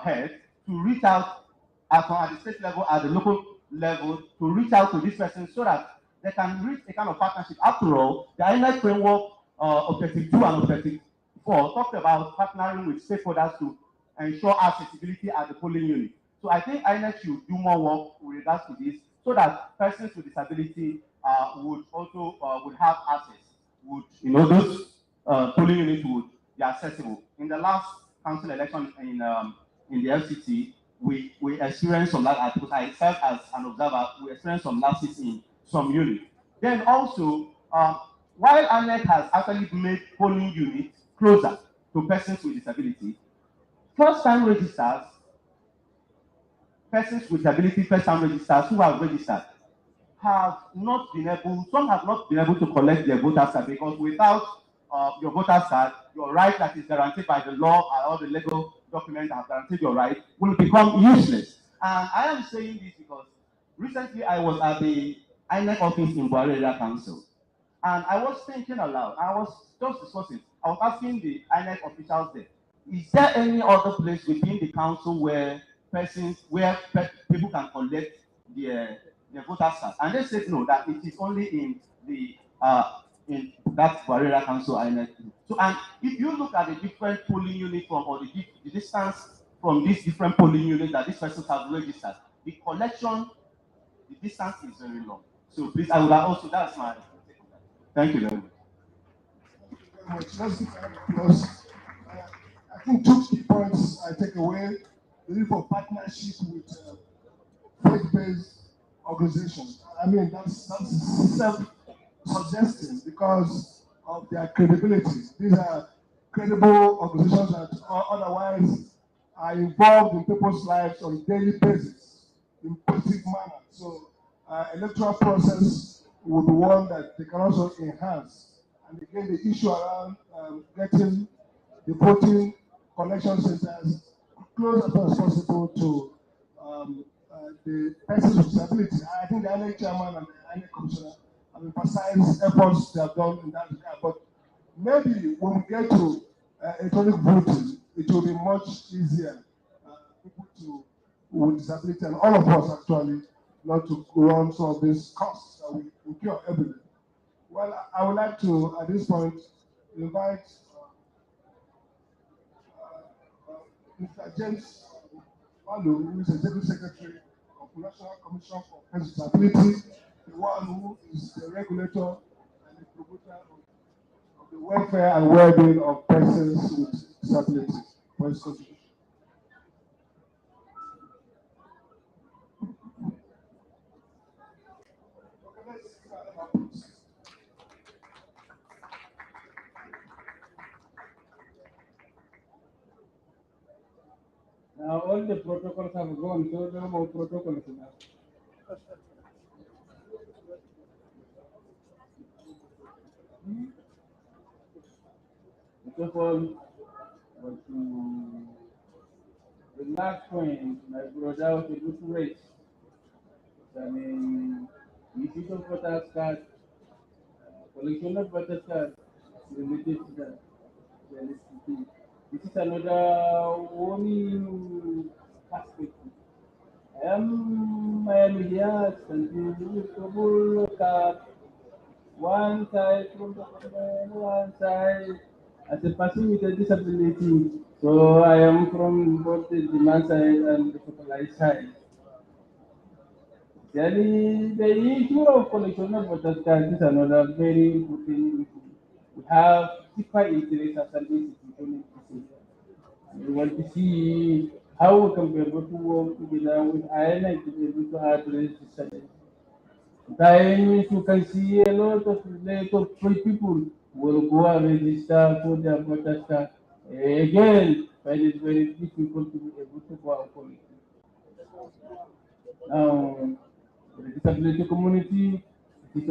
head to reach out at the state level, at the local level, to reach out to these persons so that they can reach a kind of partnership. After all, the INEC framework Objective 2 and Objective 4 talked about partnering with stakeholders to ensure accessibility at the polling unit. So I think INEC should do more work with regards to this so that persons with disability would also would have access. Those polling units would be accessible. In the last council election in the FCT, we experienced some lapses, because I served as an observer, we experienced some lapses in some units. Then also, while INEC has actually made polling units closer to persons with disability, first-time registrars, persons with disability, first-time registrars who have registered, have not been able to collect their voter card, because without your voter card, your right that is guaranteed by the law and all the legal documents that have guaranteed your right will become useless. And I am saying this because recently I was at the INEC office in Buhari Area Council, and I was thinking aloud. I was just discussing. I was asking the INEC officials there, is there any other place within the council where people can collect their voter card? And they said no, that it is only in the in that Buhari Area Council INEC So, and if you look at the different polling units from, or the distance from these different polling units that these persons have registered, the collection, the distance is very long. So please, I would also, that's my take on that. Thank you very much. Let's give a applause. I think two key points I take away: the need for partnership with faith-based organizations. I mean, that's self-suggesting because of their credibility. These are credible organizations that otherwise are involved in people's lives on a daily basis in positive manner. So, electoral process would be one that they can also enhance. And again, the issue around getting the voting collection centers close as possible to the persons with disability. I think the INEC chairman and the INEC commissioner have emphasized efforts they have done in that regard. But maybe when we get to electronic voting, it will be much easier people with disability and all of us actually not to run some of these costs that we incur every day. Well, I would like to, at this point, invite Mr. James Malu, who is the Deputy Secretary of the National Commission for Persons with Disability, the one who is the regulator and the promoter of the welfare and well-being of persons with disabilities. For his contribution. Now all the protocols have gone, so no more protocols now. First of all, but the last point, my brother was able to raise. I mean, the issue of voter card, collection of voter card related to that. This is another one perspective. I am here continuing to look at one side from the one side as a person with a disability. So I am from both the demand side and the supply side. The issue of collection of voters cards is another very important issue. We have different interests as an institution in this area. We want to see how we can be able to work together with INEC to be able to address this challenge. Sometimes you can see a lot of people will go and register for their voters card. Again, but it's very difficult to be able to go out for it. Now, the disability community, it is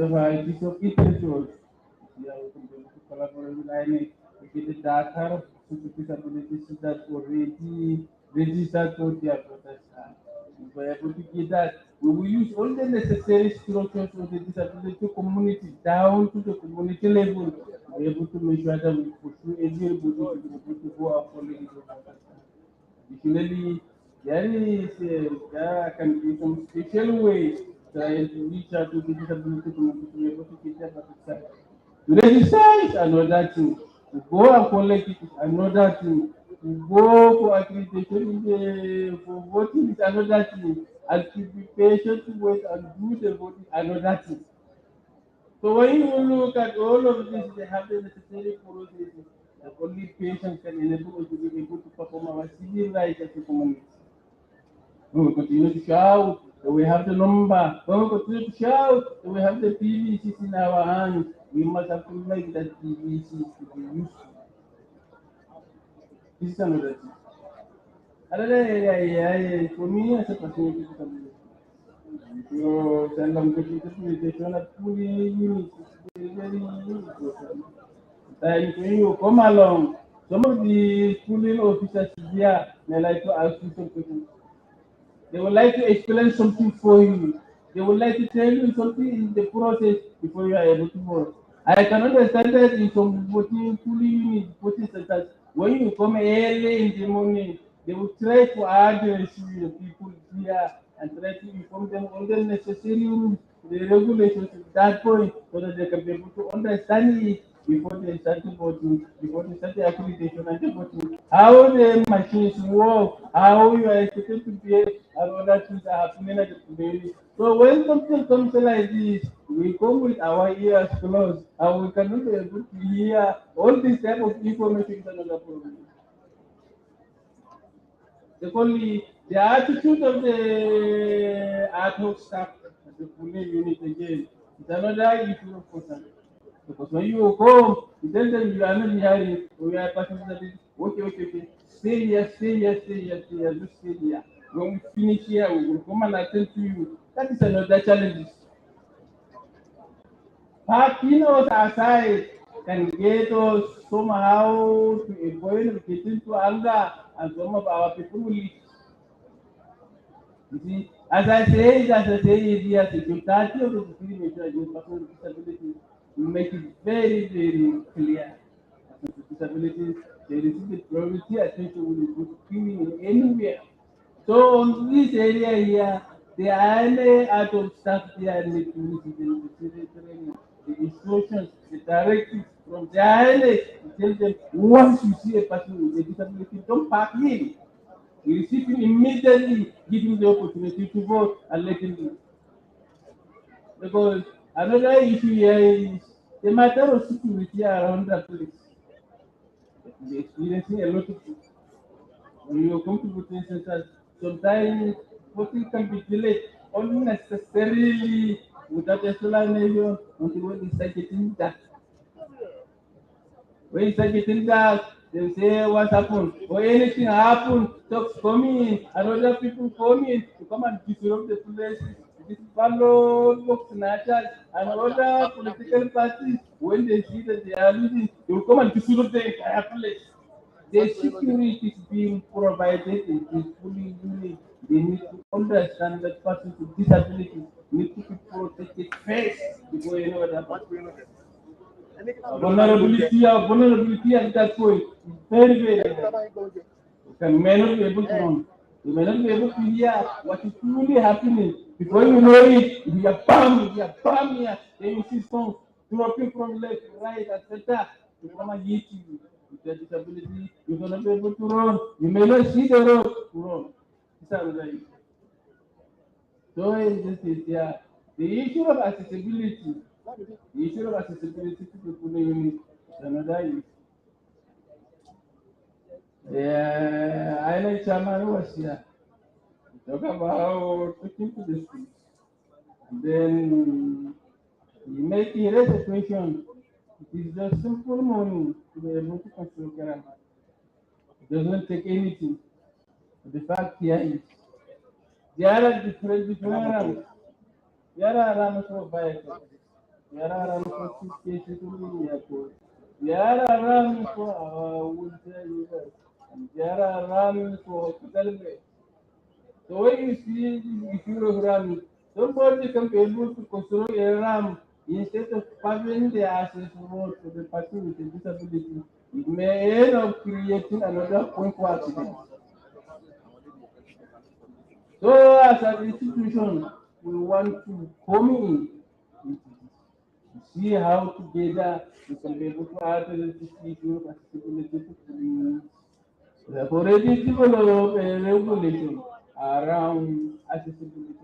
of interest to us. We are able to collaborate with INEC to get the data of disabilities that already registered for their voters card. If we are able to get that, we will use all the necessary structures of the disability community down to the community level to be able to make sure that we pursue everybody to be able to go out for the voters card. Additionally, there can be some special ways trying to reach out to the disability community to be able to get their voters. To register is another thing. To go and collect it is another thing. To go for accreditation for voting is another thing. And to be patient to wait and do the voting is another thing. So when you look at all of this, they have the necessary processes that only patience can enable us to be able to perform our civil rights as a community. We will continue to shout that we have the number. We will continue to shout that we have the PVCs in our hands. We must have to make that PVCs to be useful. This is another thing. Another area for me as a person with disability. So, send them to the presentation of fully units is very important. Like when you come along, some of the schooling officers here may like to ask you some questions. They would like to explain something for you. They would like to tell you something in the process before you are able to vote. I can understand that in some voting fully unit voting centers, when you come early in the morning, they will try to address you, the people here, and try to inform them all the necessary rules, the regulations at that point, so that they can be able to understand it before they start voting, before they start the accreditation and the voting, how the machines work, how you are expected to behave, and other things are happening at the community. So when something comes like this, we come with our ears closed, and we cannot be able to hear all this type of information is another problem. Secondly, the attitude of the ad hoc staff at the Pune unit again is another issue of concern. Because when you come, you tell them you are not hearing, we are participating. Okay. Stay here, stay here, stay here, stay here, just stay here. When we finish here, we will come and attend to you. That is another challenge. Parking us aside can get us somehow to avoid getting to anger, and some of our people will leave. You see, as I say it here, the totality of the discrimination against persons with disabilities will make it very, very clear. Persons with disabilities, they receive the priority attention will be screening anywhere. So on this area here, the only out of staff there need to receive the necessary training, the instructions, the directives from the INA to tell them once you see a person with a disability, don't park in. You receive him immediately, give him the opportunity to vote and let him do. Because another issue here is the matter of security around that place. We're experiencing a lot of things. When you come to voting centers, sometimes voting can be delayed unnecessarily without explanation until when they start getting that. When you start getting that, they say what happened, or anything happened, talks coming, and other people coming to come and disrupt the place. This ballot box snatchers and other political parties, when they see that they are losing, they will come and disrupt the entire place. The security is being provided in this fully unit. They need to understand that persons with disabilities need to be protected first before any other person. Vulnerability at that point is very, very high. You may not be able to run. You may not be able to hear what is truly happening. Before you know it, you are bam here. Then you see stones dropping from left, right, etc. To come and hit you. With your disability, you cannot be able to run. You may not see the road to run. These are the issues. So in this is yeah, the issue of accessibility, to people unit is another issue. Yeah, I like Chairman was here. Talk about taking to the streets. And then you make a raise a question. It is just simple money to be able to control Karama. It doesn't take anything. The fact here is there are different rounds. There are rounds for vehicles. There are rounds for suitcases to the airport. There are rounds for wheelchair users. And there are rounds for hospital beds. So when you see the issue of ramming, somebody can be able to construct a ram instead of having the access road to the person with a disability. It may end up creating another point for accident. So as an institution, we want to come in to see how together we can be able to address this issue of accessibility to communities. We have already developed a regulation around accessibility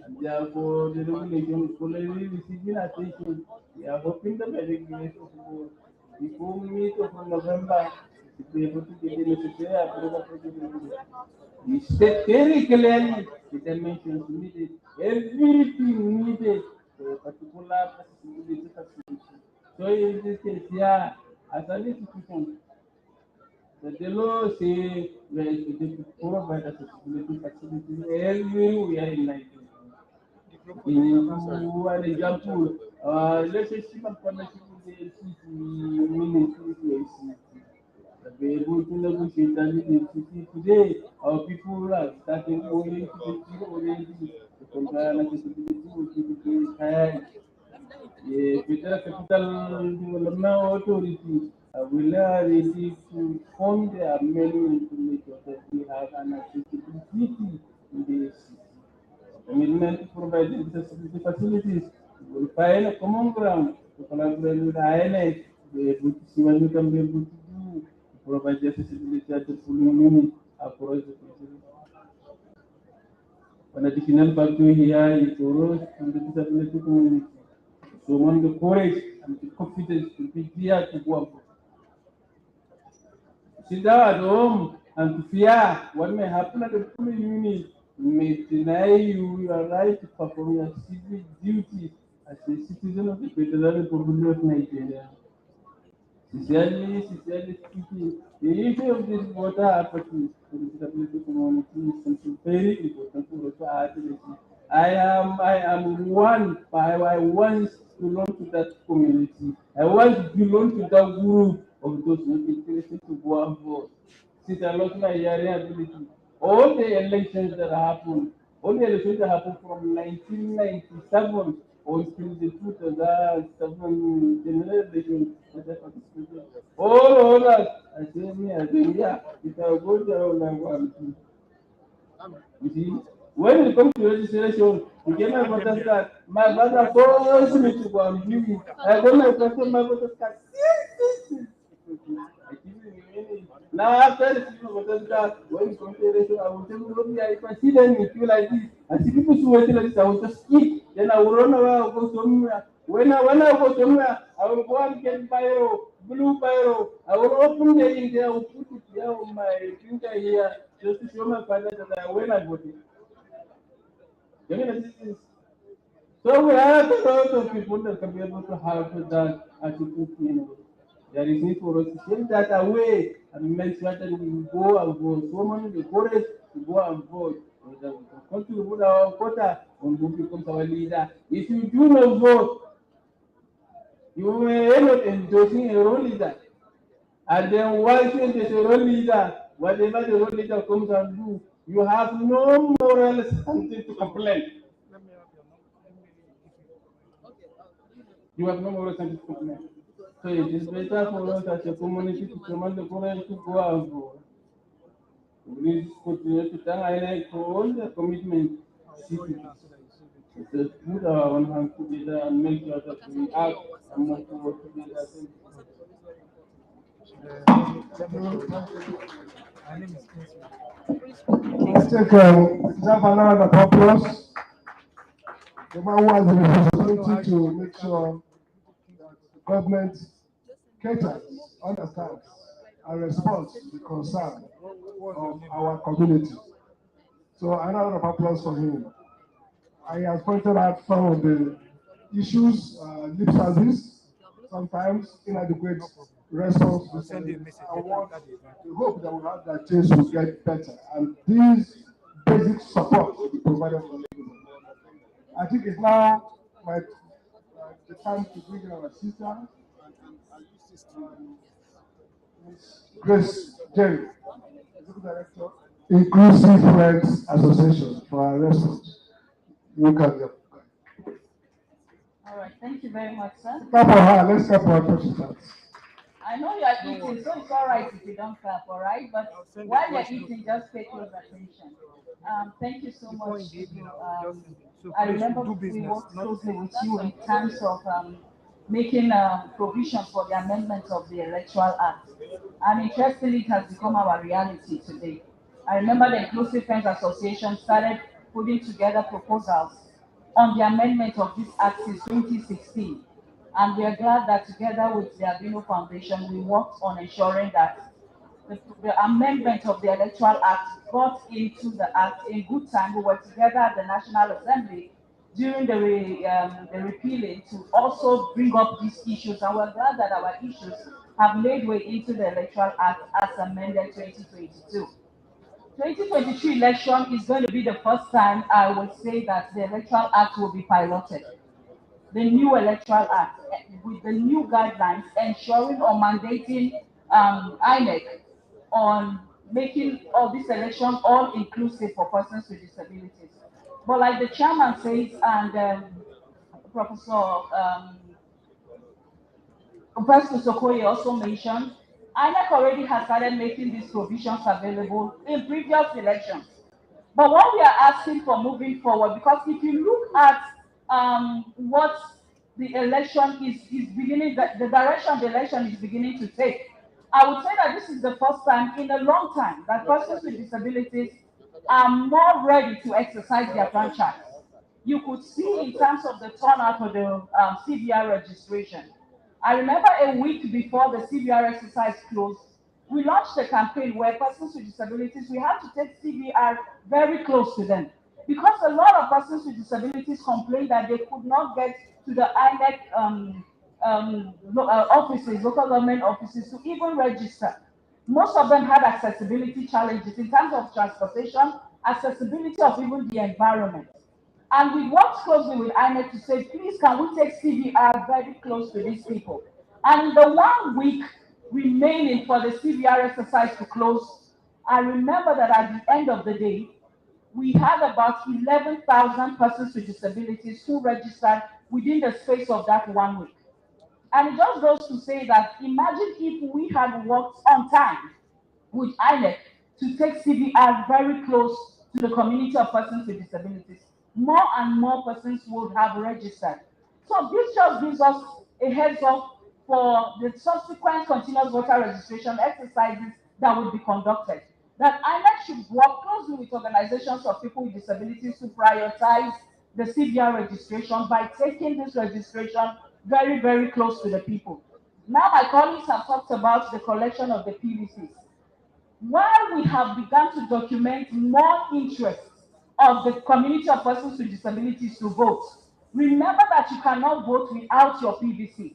and therefore the regulation is already receiving attention. We are hoping that by the grace of God, before mid of November, to be able to get the necessary approval for the regulation. We state very clearly the dimensions needed, everything needed for a particular accessibility facility. So in this case, yeah, as an institution, the law says we are expected to provide accessibility facilities everywhere in Nigeria. In an example, relationship and partnership with the LCC ministry to LCC. Be able to negotiate and the LCC today. Our people are starting only to see already the compare accessibility with the high. The Federal Capital Development Authority will ready to fund their many to make sure that we have an accessibility in the city. Commitment to provide accessibility facilities will find a common ground to collaborate with INS, be able to see what we can be able to do to provide the accessibility at the polling unit across the country. An additional factor here is for us and the disability community. So one the courage and the confidence to be there to work. Sit down at home and to fear what may happen at the polling unit may deny you your right to perform your civic duties as a citizen of the Federal Republic of Nigeria. Sincerely speaking, the issue of this water apathy for the disability community is something very important for us to address. I am one, I want to belong to that community. I want to belong to that group of those who are interested to go and vote. Since I lost my hearing ability, all the elections that happened, all the elections that happened from 1997 until the 2007 general election that I participated. All that, I say, yeah, if I go there, I want to. You see, when it comes to registration, you get my voter's card. My brother forced me to go and give it. I got my person, my voter's card. I give it in a minute. Now after the voter's card, when it comes to registration, I will tell you, if I see them in queue like this, I see people who waiting like this, I will just skip. Then I will run away, I will go somewhere. When I go somewhere, I will go and get biro, blue biro. I will open the ink there, I will put it here on my finger here, just to show my father that I when I voted. You know, this is so we have a lot of people that can be able to have that attitude, There is need for us to take that away and make sure that we go and vote. So many the courage to go and vote. So that we can contribute our quota on who becomes our leader. If you do not vote, you may end up endorsing a wrong leader. And then once you endorse a wrong leader, whatever the wrong leader comes and do, you have no moral something to complain. You have no moral something to complain. So it is better for us as a community to command the courage to go and vote. We continue to thank INEC for all the commitment citizens. To put our own hands together and make sure that we act and move forward together. I think deserve another applause. The man who has the responsibility to make sure that the government caters, understands, and responds to the concern of our community. So another applause for him. I have pointed out some of the issues, lip service, sometimes inadequate response to service. I want to hope that we have that things will get better, and these basic support will be provided for them. I think it's now the time to bring in our sister, Ms. Grace Jerry, Executive Director, Inclusive Friends Association, for our response. You can go. All right, thank you very much, sir. Clap for her. Let's clap for her. I know you are eating, so it's all right if you don't clap, all right? But while you're eating, just pay close attention. Thank you so much. I remember we worked closely with you in terms of making provision for the amendment of the Electoral Act. And interestingly, it has become our reality today. I remember the Inclusive Friends Association started putting together proposals on the amendment of this act since 2016. And we are glad that together with the ABLE Foundation, we worked on ensuring that the amendment of the Electoral Act got into the act in good time. We were together at the National Assembly during the repealing to also bring up these issues. And we're glad that our issues have made way into the Electoral Act as amended 2022. 2023 election is going to be the first time I would say that the Electoral Act will be piloted. The new Electoral Act with the new guidelines ensuring or mandating INEC on making all this election all inclusive for persons with disabilities. But like the chairman says, and Professor Sokoye also mentioned, INEC already has started making these provisions available in previous elections. But what we are asking for moving forward, because if you look at what the election is beginning, the direction the election is beginning to take. I would say that this is the first time in a long time that persons with disabilities are more ready to exercise their franchise. You could see in terms of the turnout for the CVR registration. I remember a week before the CVR exercise closed, we launched a campaign where persons with disabilities, we had to take CVR very close to them. Because a lot of persons with disabilities complained that they could not get to the INEC offices, local government offices, to even register. Most of them had accessibility challenges in terms of transportation, accessibility of even the environment. And we worked closely with INEC to say, please, can we take CVR very close to these people? And in the 1 week remaining for the CVR exercise to close, I remember that at the end of the day, we had about 11,000 persons with disabilities who registered within the space of that 1 week. And it just goes to say that imagine if we had worked on time with INEC to take CVR very close to the community of persons with disabilities. More and more persons would have registered. So this just gives us a heads up for the subsequent continuous voter registration exercises that will be conducted. That INEC should work closely with organizations of people with disabilities to prioritize the CVR registration by taking this registration very, very close to the people. Now my colleagues have talked about the collection of the PVCs. While we have begun to document more interest of the community of persons with disabilities to vote, remember that you cannot vote without your PVC.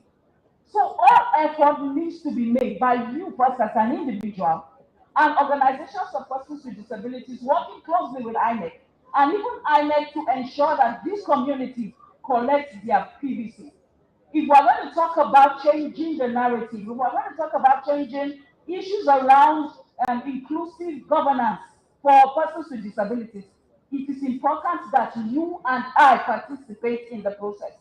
So all effort needs to be made by you first as an individual and organizations of persons with disabilities working closely with INEC and even INEC to ensure that these communities collect their PVC. If we're going to talk about changing the narrative, if we're going to talk about changing issues around inclusive governance for persons with disabilities, it is important that you and I participate in the process.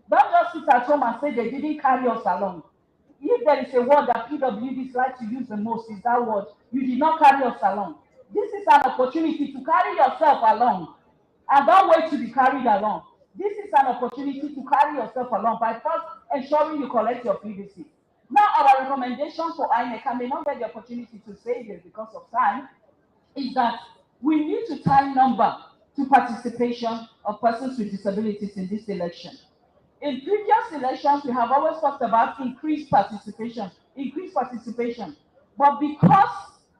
Don't just sit at home and say they didn't carry us along. If there is a word that PWDs like to use the most, is that word. You did not carry us along. This is an opportunity to carry yourself along. And don't wait to be carried along. This is an opportunity to carry yourself along by first ensuring you collect your PVC. Now, our recommendation for INEC, I may not get the opportunity to say this because of time, is that we need to tie number to participation of persons with disabilities in this election. In previous elections, we have always talked about increased participation. But because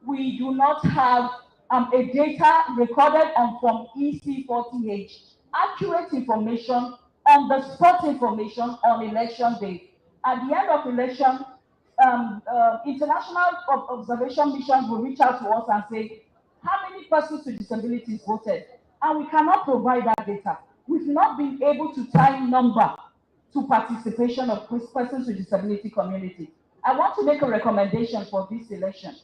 we do not have a data recorded on Form EC40H, accurate information, on the spot information on election day. At the end of election, international observation missions will reach out to us and say, how many persons with disabilities voted? And we cannot provide that data. We've not been able to tie number to participation of persons with disability community. I want to make a recommendation for this election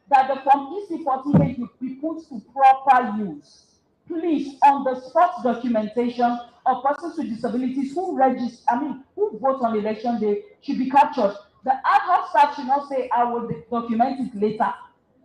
that the Form EC40H be put to proper use. Please, on the spot documentation of persons with disabilities who vote on election day should be captured. The ad hoc staff should not say, I will document it later.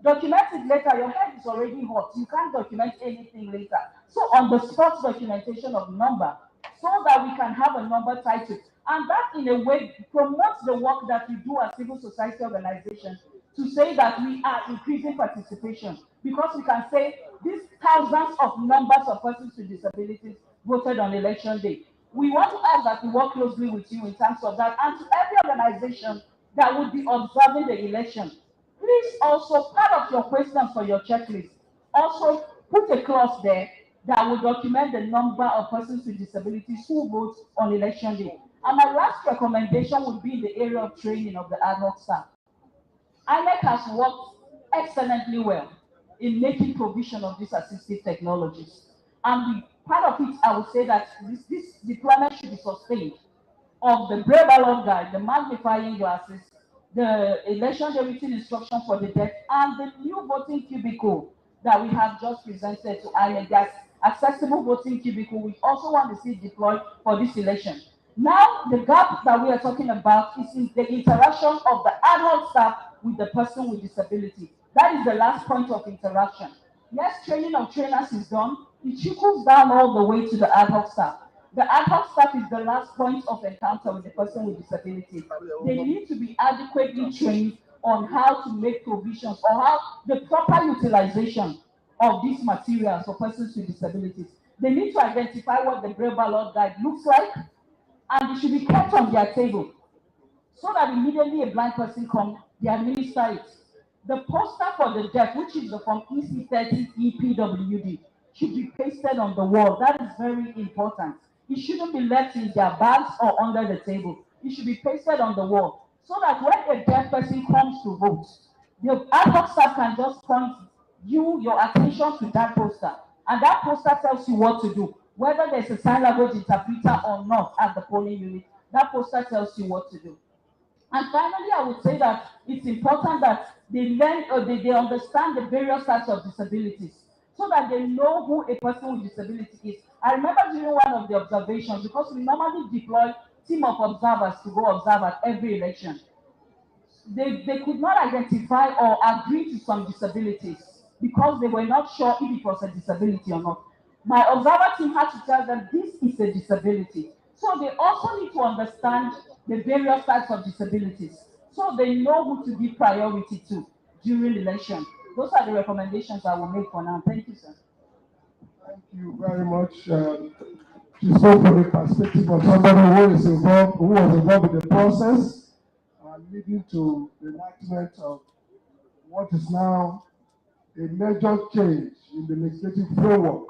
Document it later, your head is already hot. You can't document anything later. So on the spot documentation of number, so that we can have a number tied to it. And that in a way promotes the work that we do as civil society organizations to say that we are increasing participation, because we can say these thousands of numbers of persons with disabilities voted on election day. We want to ask that we work closely with you in terms of that, and to every organization that would be observing the election. Please also, part of your questions for your checklist, also put a clause there that will document the number of persons with disabilities who vote on election day. And my last recommendation would be in the area of training of the ad hoc staff. INEC has worked excellently well in making provision of these assistive technologies. And part of it, I would say that this deployment should be sustained, of the Brave Alert Guide, the magnifying glasses, the election day written instruction for the deaf, and the new voting cubicle that we have just presented to INEC. That's accessible voting cubicle. We also want to see deployed for this election. Now, the gap that we are talking about is in the interaction of the ad hoc staff with the person with disability. That is the last point of interaction. Yes, training of trainers is done. It trickles down all the way to the ad hoc staff. The ad hoc staff is the last point of encounter with the person with disability. They need to be adequately trained on how to make provisions or how the proper utilization of these materials for persons with disabilities. They need to identify what the Grey Ballot Guide looks like, and it should be kept on their table so that immediately a blind person comes, they administer it. The poster for the deaf, which is the Form EC30 EPWD, should be pasted on the wall. That is very important. It shouldn't be left in their bags or under the table. It should be pasted on the wall so that when a deaf person comes to vote, the ad hoc staff can just point your attention to that poster, and that poster tells you what to do. Whether there's a sign language interpreter or not at the polling unit, that poster tells you what to do. And finally, I would say that it's important that they learn or they understand the various types of disabilities so that they know who a person with disability is. I remember during one of the observations, because we normally deploy team of observers to go observe at every election, they could not identify or agree to some disabilities because they were not sure if it was a disability or not. My observer team had to tell them this is a disability. So they also need to understand the various types of disabilities so they know who to give priority to during election. Those are the recommendations I will make for now. Thank you, sir. Thank you very much. She spoke from the perspective of somebody who is involved, who was involved in the process, leading to the enactment of what is now a major change in the legislative framework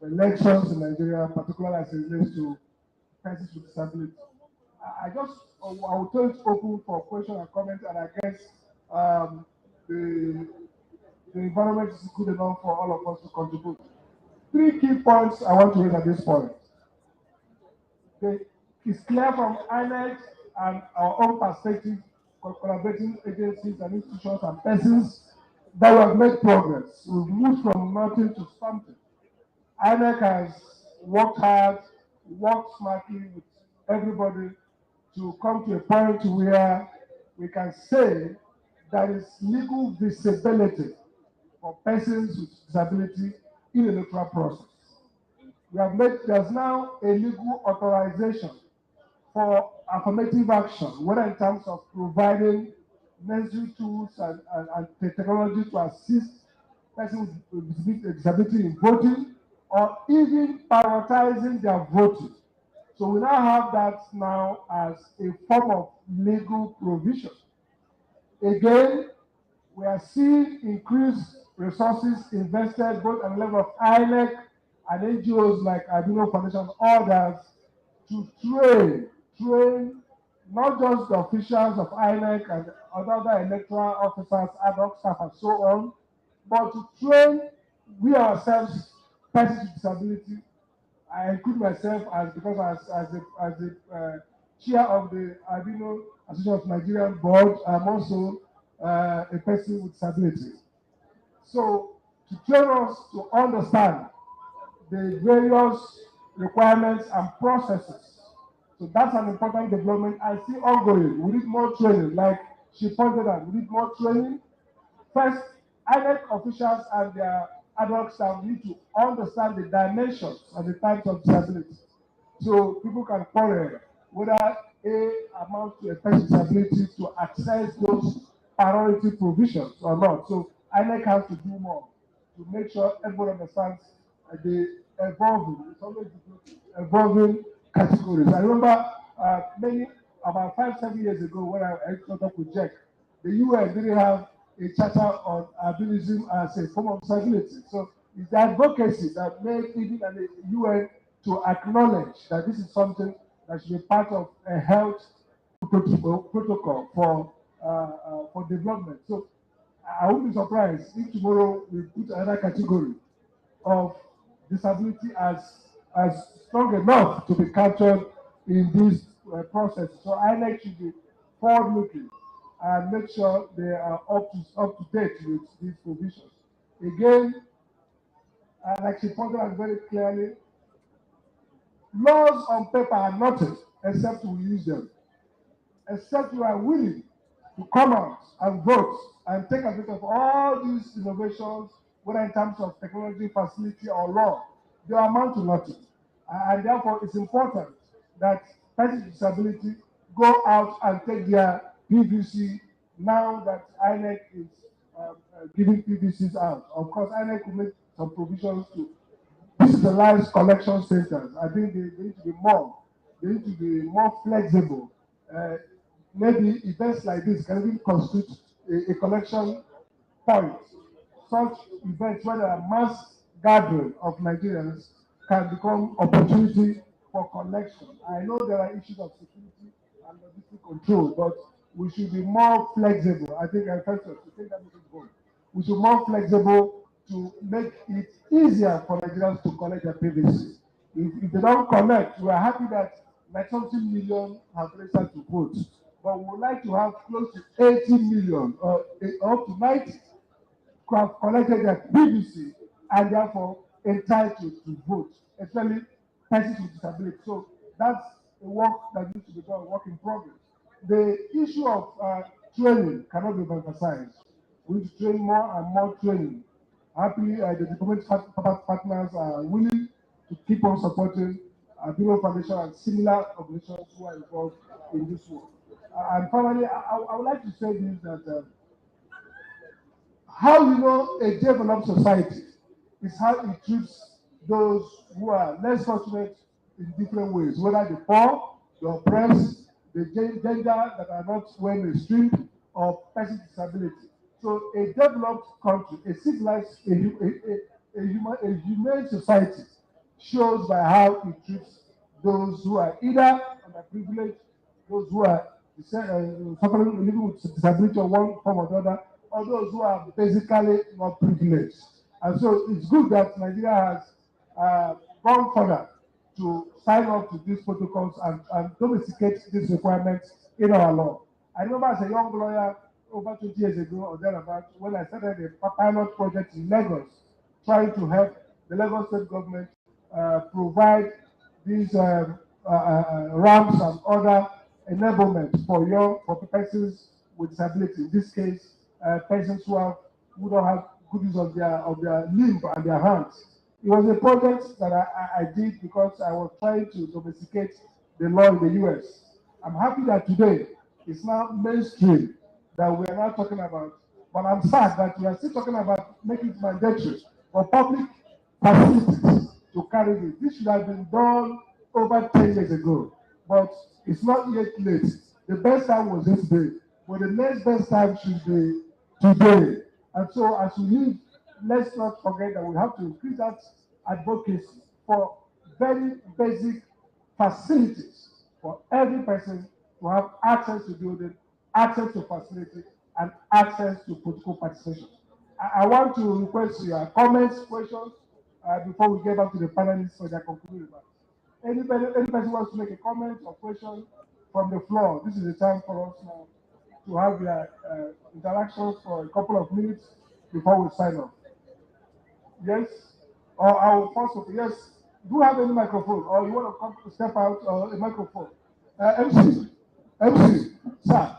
of elections in Nigeria, particularly as it relates to persons with disability. I will turn it open for questions and comments, and I guess the environment is good enough for all of us to contribute. 3 key points I want to raise at this point. It's clear from INEC and our own perspective, collaborating agencies and institutions and persons, that we have made progress. We've moved from nothing to something. INEC has worked hard, worked smartly with everybody to come to a point where we can say there is legal visibility for persons with disability in the electoral process. There's now a legal authorization for affirmative action, whether in terms of providing necessary tools and the technology to assist persons with disability in voting, or even prioritizing their voting. So we now have that now as a form of legal provision. Again, we are seeing increased resources invested both at the level of INEC and NGOs like ABLE2VOTE Foundation and others to train not just the officials of INEC and other electoral officers, ad hoc staff, and so on, but to train we ourselves, persons with disability. I include myself because as the chair of the Albino Association of Nigerian Board, I'm also a person with disability. So to train us to understand the various requirements and processes. So that's an important development I see ongoing. We need more training, like she pointed out, we need more training. First, INEC officials and their ad hoc staff need to understand the dimensions and the types of disability. So people can quarrel whether A amounts to a person's ability to access those priority provisions or not. So INEC has to do more to make sure everyone understands the evolving categories. I remember about 5-7 years ago when I got up with Jack, the UN didn't have a charter on albinism as a form of disability. So it's the advocacy that made even the UN to acknowledge that this is something that should be part of a health protocol for development. So I wouldn't be surprised if tomorrow we put another category of disability as strong enough to be captured in this process. So INEC should be forward-looking and make sure they are up to date with these provisions. Again, like she pointed out very clearly, laws on paper are nothing except we use them. Except you are willing to come out and vote and take advantage of all these innovations, whether in terms of technology, facility, or law, they amount to nothing. And therefore, it's important that persons with disability go out and take their PVC now that INEC is giving PVCs out. Of course, INEC will make some provisions to digitalize collection centers. I think they need to be more. They need to be more flexible. Maybe events like this can even constitute a collection point. Such events where there are mass gathering of Nigerians can become opportunity for collection. I know there are issues of security and logistic control, but we should be more flexible. I think I think that is good. We should be more flexible to make it easier for Nigerians to collect their PVC. If they don't collect, we are happy that like something million have registered to vote, but we would like to have close to 80 million or up to 90 who have collected their PVC and therefore entitled to vote, especially persons with disability. So that's a work that needs to be done, work in progress. The issue of training cannot be emphasized. We need to train more and more training. Happily, the diplomatic partners are willing to keep on supporting Bureau Foundation and similar organizations who are involved in this work. And finally, I would like to say this, that how you know a developed society is how it treats those who are less fortunate in different ways, whether the poor, the oppressed, the gender that are not well mainstreamed, or persons with disability. So a developed country, a civilized, a humane society shows by how it treats those who are either underprivileged, those who are suffering, living with disability of one form or the other, or those who are basically not privileged. And so it's good that Nigeria has gone further to sign up to these protocols and domesticate these requirements in our law. I remember as a young lawyer over 20 years ago or thereabouts, when I started a pilot project in Lagos, trying to help the Lagos state government provide these ramps and other enablement for persons with disability. In this case, persons who don't have good use of their limb and their hands. It was a project that I did because I was trying to domesticate the law in the US. I'm happy that today it's now mainstream that we are not talking about, but I'm sad that we are still talking about making it mandatory for public facilities to carry this. This should have been done over 10 years ago, but it's not yet late. The best time was yesterday, but the next best time should be today. And so as we leave, let's not forget that we have to increase that advocacy for very basic facilities for every person to have access to building, access to facility, and access to political participation. I want to request your comments, questions, before we get back to the panelists for their concluding remarks. Any person wants to make a comment or question from the floor, this is the time for us now to have their interactions for a couple of minutes before we sign off. Yes? Or I will pause for yes. Do you have any microphone? Or you want to come step out or a microphone? MC, sir,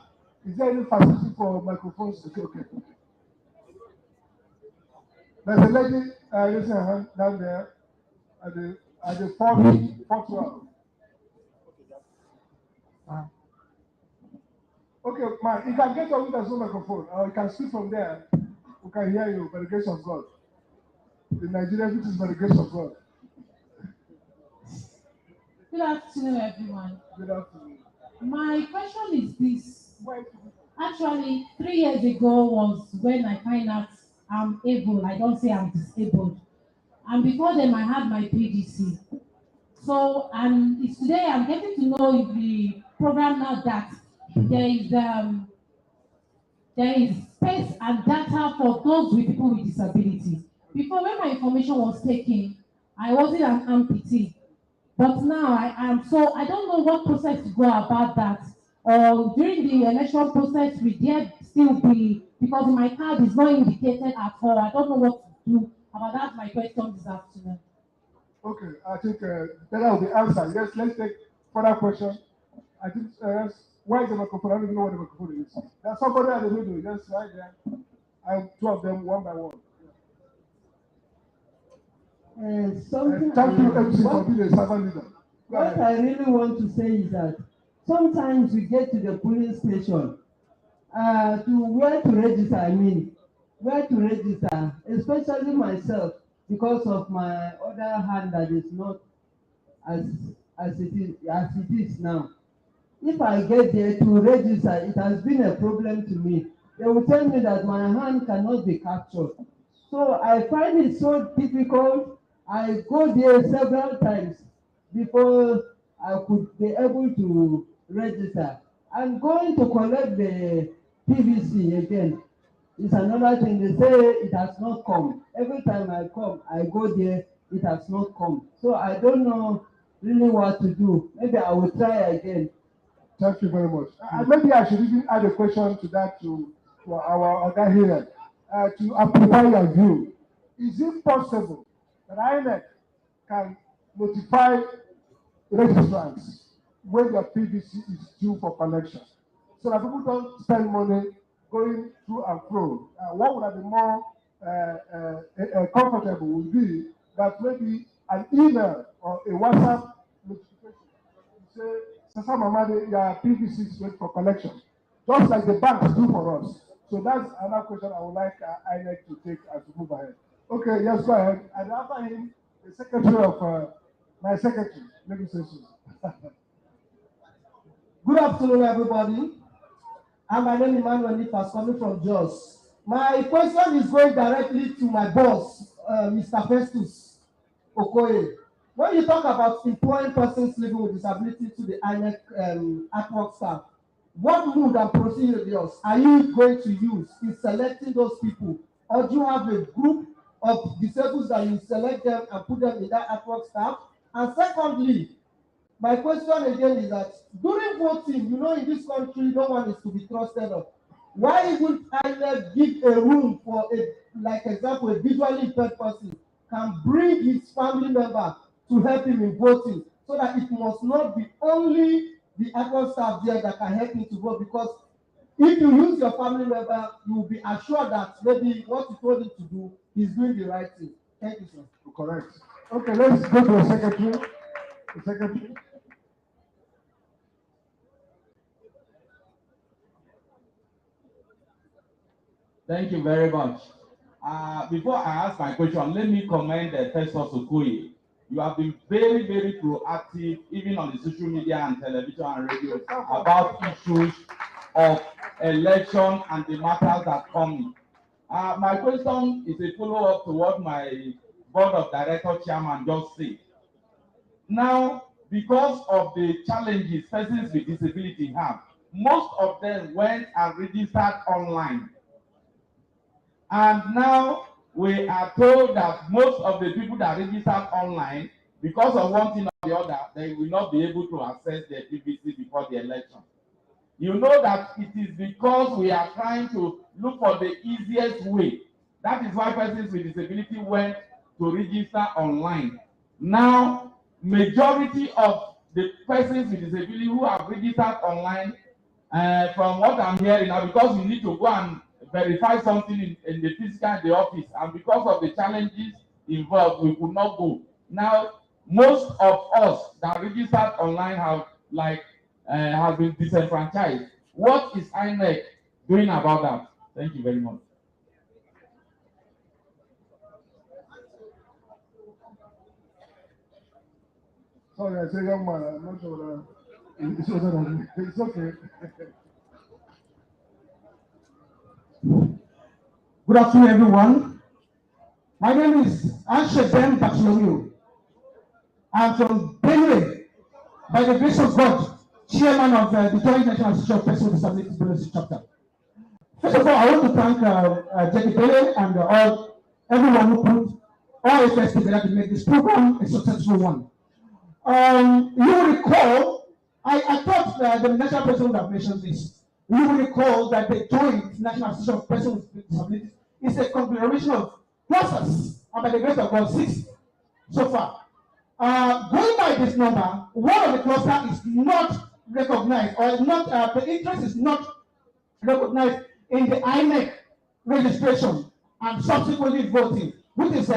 is there any facility for microphones? Okay. There's a lady raising her hand down there at the fourth row. Okay, man, you can get on with the microphone, or you can speak from there. We can hear you by the grace of God. The Nigerian, which is by the grace of God. Good afternoon, everyone. Good afternoon. My question is this. Actually, 3 years ago was when I find out I'm able. I don't say I'm disabled. And before then, I had my PDC. So, and it's today I'm getting to know the program now that there is space and data for those with people with disabilities. Before, when my information was taken, I wasn't an amputee. But now I am, so I don't know what process to go about that. During the election process, will there still be, because my card is not indicated at all. I don't know what to do about that. My question this afternoon. Okay, I think that will be answered. Yes, let's take further question. I think yes. Why is the microphone? I don't even know what the microphone is. There's somebody at the middle, yes, right there. I have two of them one by one. Something Thank you, MC, for being a servant leader. What I really want to say is that sometimes we get to the polling station to where to register, where to register, especially myself, because of my other hand that is not as it is now. If I get there to register, it has been a problem to me. They will tell me that my hand cannot be captured. So I find it so difficult. I go there several times before I could be able to register. I'm going to collect the PVC again. It's another thing. They say it has not come. Every time I come, I go there, it has not come. So I don't know really what to do. Maybe I will try again. Thank you very much. Maybe I should even add a question to that to our other here to amplify your view. Is it possible that INEC can notify registrants when their PVC is due for collection, so that people don't spend money going through and through? What would have been more comfortable would be that maybe an email or a WhatsApp notification say, Sasa Mamadi, your PVC is waiting for collection, just like the banks do for us. So that's another question I would like INEC to take as we move ahead. Okay, yes, go ahead. And after him, the secretary of my secretary, legislation. Good afternoon, everybody. My name is Emmanuel Nifas, coming from Jos. My question is going directly to my boss, Mr. Festus Okoye. When you talk about employing persons living with disability to the INEC artwork staff, what mood and procedures are you going to use in selecting those people? Or do you have a group of disabled that you select them and put them in that artwork staff? And secondly, my question again is that during voting, in this country, no one is to be trusted of. Why would INEC give a room for example, a visually impaired person can bring his family member to help him in voting, so that it must not be only the adult staff there that can help him to vote? Because if you use your family member, you will be assured that maybe what you told him to do, he's doing the right thing. Thank you, sir. Correct. Okay, let's go to the secretary. The secretary. Thank you very much. Before I ask my question, let me commend Festus Okoye. You have been very, very proactive, even on the social media and television and radio, about issues of election and the matters that come in. My question is a follow-up to what my board of director chairman just said. Now, because of the challenges persons with disability have, most of them went and registered online. And now we are told that most of the people that registered online, because of one thing or the other, they will not be able to access their PVC before the election. You know that it is because we are trying to look for the easiest way. That is why persons with disability went to register online. Now, majority of the persons with disability who have registered online, from what I'm hearing now, because we need to go and verify something in the physical in the office, and because of the challenges involved, we could not go. Now, most of us that registered online have been disenfranchised. What is INEC doing about that? Thank you very much. Sorry, I say young man. I'm not sure. It's okay. Good afternoon, everyone. My name is Anshe Bartholomew. I'm from Benue, by the grace of God, chairman of the Joint National Association of Persons with Disabilities Benue chapter. First of all, I want to thank Jenny Bele and everyone who put all efforts together to make this program a successful one. You will recall, I thought that the National President would have mentioned this. You will recall that the Joint National Association of Persons with Disabilities is a conglomeration of clusters, and by the grace of God, 6 so far. Going by this number, one of the clusters is not recognized, or not the interest is not recognized in the INEC registration and subsequently voting, which is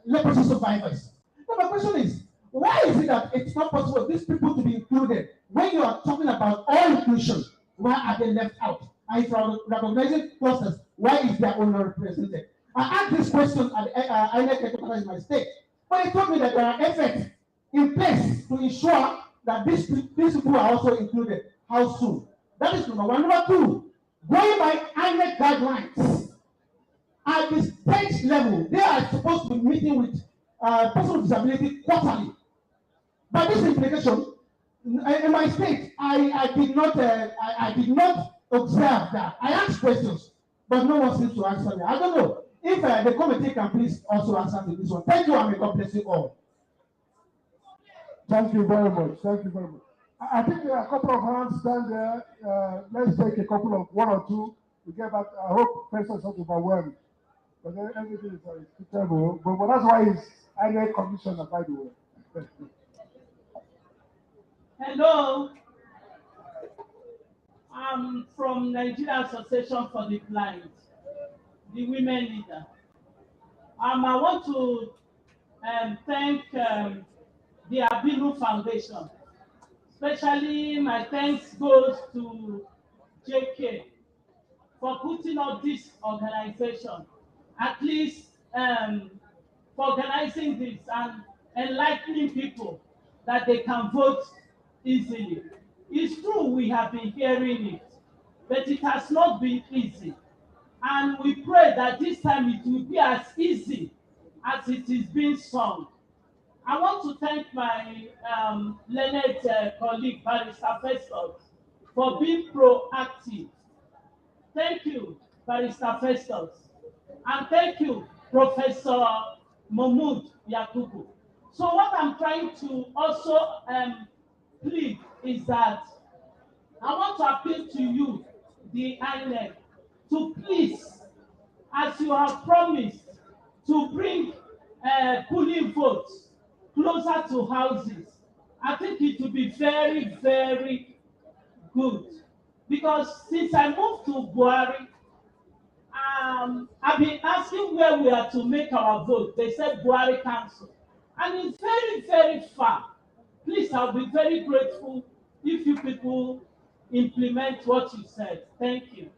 leprosy survivors. Now my question is, why is it that it's not possible for these people to be included when you are talking about all inclusion? Why are they left out? And if you are recognizing clusters, why is their own not represented? I asked this question at INEC headquarters in my state, but they told me that there are efforts in place to ensure that these people are also included. How soon? That is number one. Number two, going by INEC guidelines, at the state level, they are supposed to be meeting with persons with disability quarterly. By this implication, in my state, I did not observe that. I asked questions, but no one seems to answer me. I don't know if the committee can please also answer to this one. Thank you, and may God bless you all. Thank you very much. Thank you very much. I think there are a couple of hands down there. Let's take a couple of one or two to get back. I hope persons not overwhelmed, but everything is terrible. But that's why he's INEC commissioner, by the way. Hello, I'm from Nigeria Association for the Blind, the women leader. I want to thank the ABLE Foundation. Especially my thanks goes to JK for putting up this organization, at least for organizing this and enlightening people that they can vote easily. It's true we have been hearing it, but it has not been easy. And we pray that this time it will be as easy as it is being sung. I want to thank my learned colleague, Barrister Festus, for being proactive. Thank you, Barrister Festus. And thank you, Professor Mahmoud Yakubu. So what I'm trying to also plead is that I want to appeal to you, the INEC, to please, as you have promised, to bring polling votes closer to houses. I think it will be very, very good. Because since I moved to Buhari, I've been asking where we are to make our vote. They said Buhari Council. And it's very, very far. Please, I'll be very grateful if you people implement what you said. Thank you.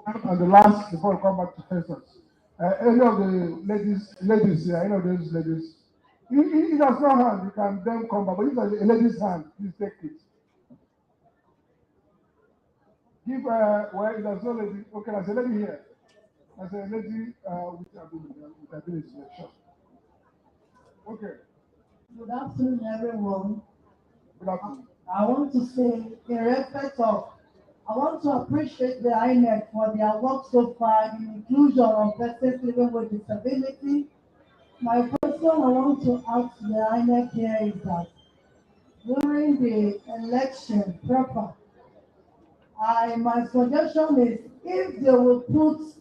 And the last, before we come back to persons, any of the ladies here, any of those ladies, it has no hand, you can then come back, but if there's a lady's hand, please take it. Give, well, there's no lady, okay, there's a lady here. There's a lady with ability, sure. Okay. Good afternoon, everyone. Good afternoon. I want to say, in respect of, I want to appreciate the INEC for their work so far in inclusion of persons living with disability. My question I want to ask the INEC here is that during the election proper, my suggestion is if they will put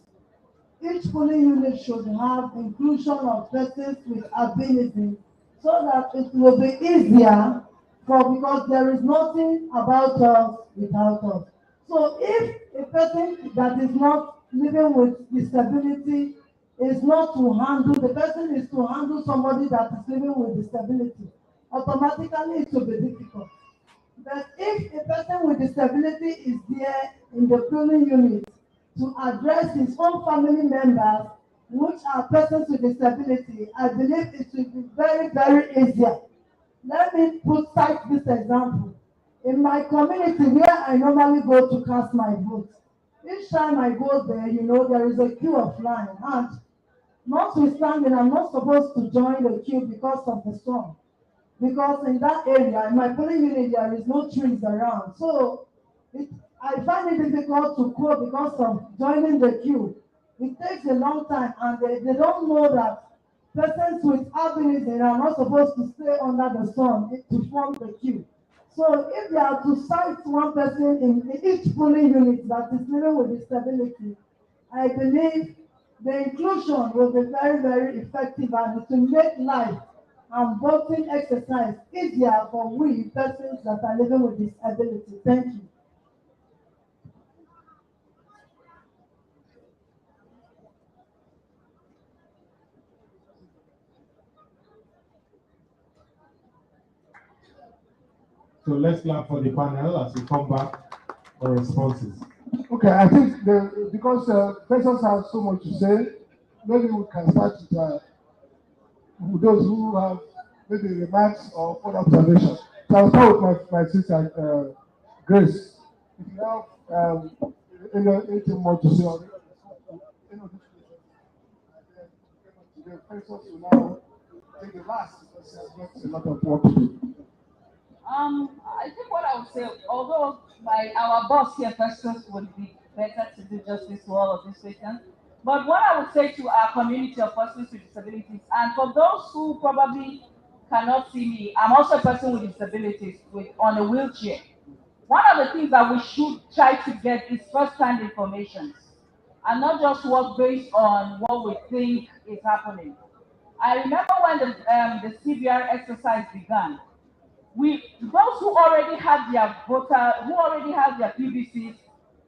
each polling unit should have inclusion of persons with ability so that it will be easier because there is nothing about us without us. So if a person that is not living with disability is not to handle, the person is to handle somebody that is living with disability, automatically it will be difficult. But if a person with disability is there in the polling unit to address his own family members, which are persons with disability, I believe it will be very, very easier. Let me cite this example. In my community where I normally go to cast my vote, each time I go there, there is a queue of line. And notwithstanding, I'm not supposed to join the queue because of the sun. Because in that area, in my polling unit, there is no trees around. So I find it difficult to go because of joining the queue. It takes a long time, and they don't know that persons with albinism are not supposed to stay under the sun to form the queue. So if they are to cite one person in each polling unit that is living with disability, I believe the inclusion will be very, very effective, and it will make life and voting exercise easier for we persons that are living with disability. Thank you. So let's clap for the panel as we come back for responses. Okay, I think because persons have so much to say, maybe we can start with those who have maybe remarks or further observations. So I'll start with my sister, Grace. If you have anything more to say on it, the persons will now take the last because there's not a lot of work to do. I think what I would say, although our boss here, Festus, would be better to do justice to all of these questions, but what I would say to our community of persons with disabilities, and for those who probably cannot see me, I'm also a person with disabilities on a wheelchair. One of the things that we should try to get is first-hand information, and not just work based on what we think is happening. I remember when the CBR exercise began, those who already had their PVCs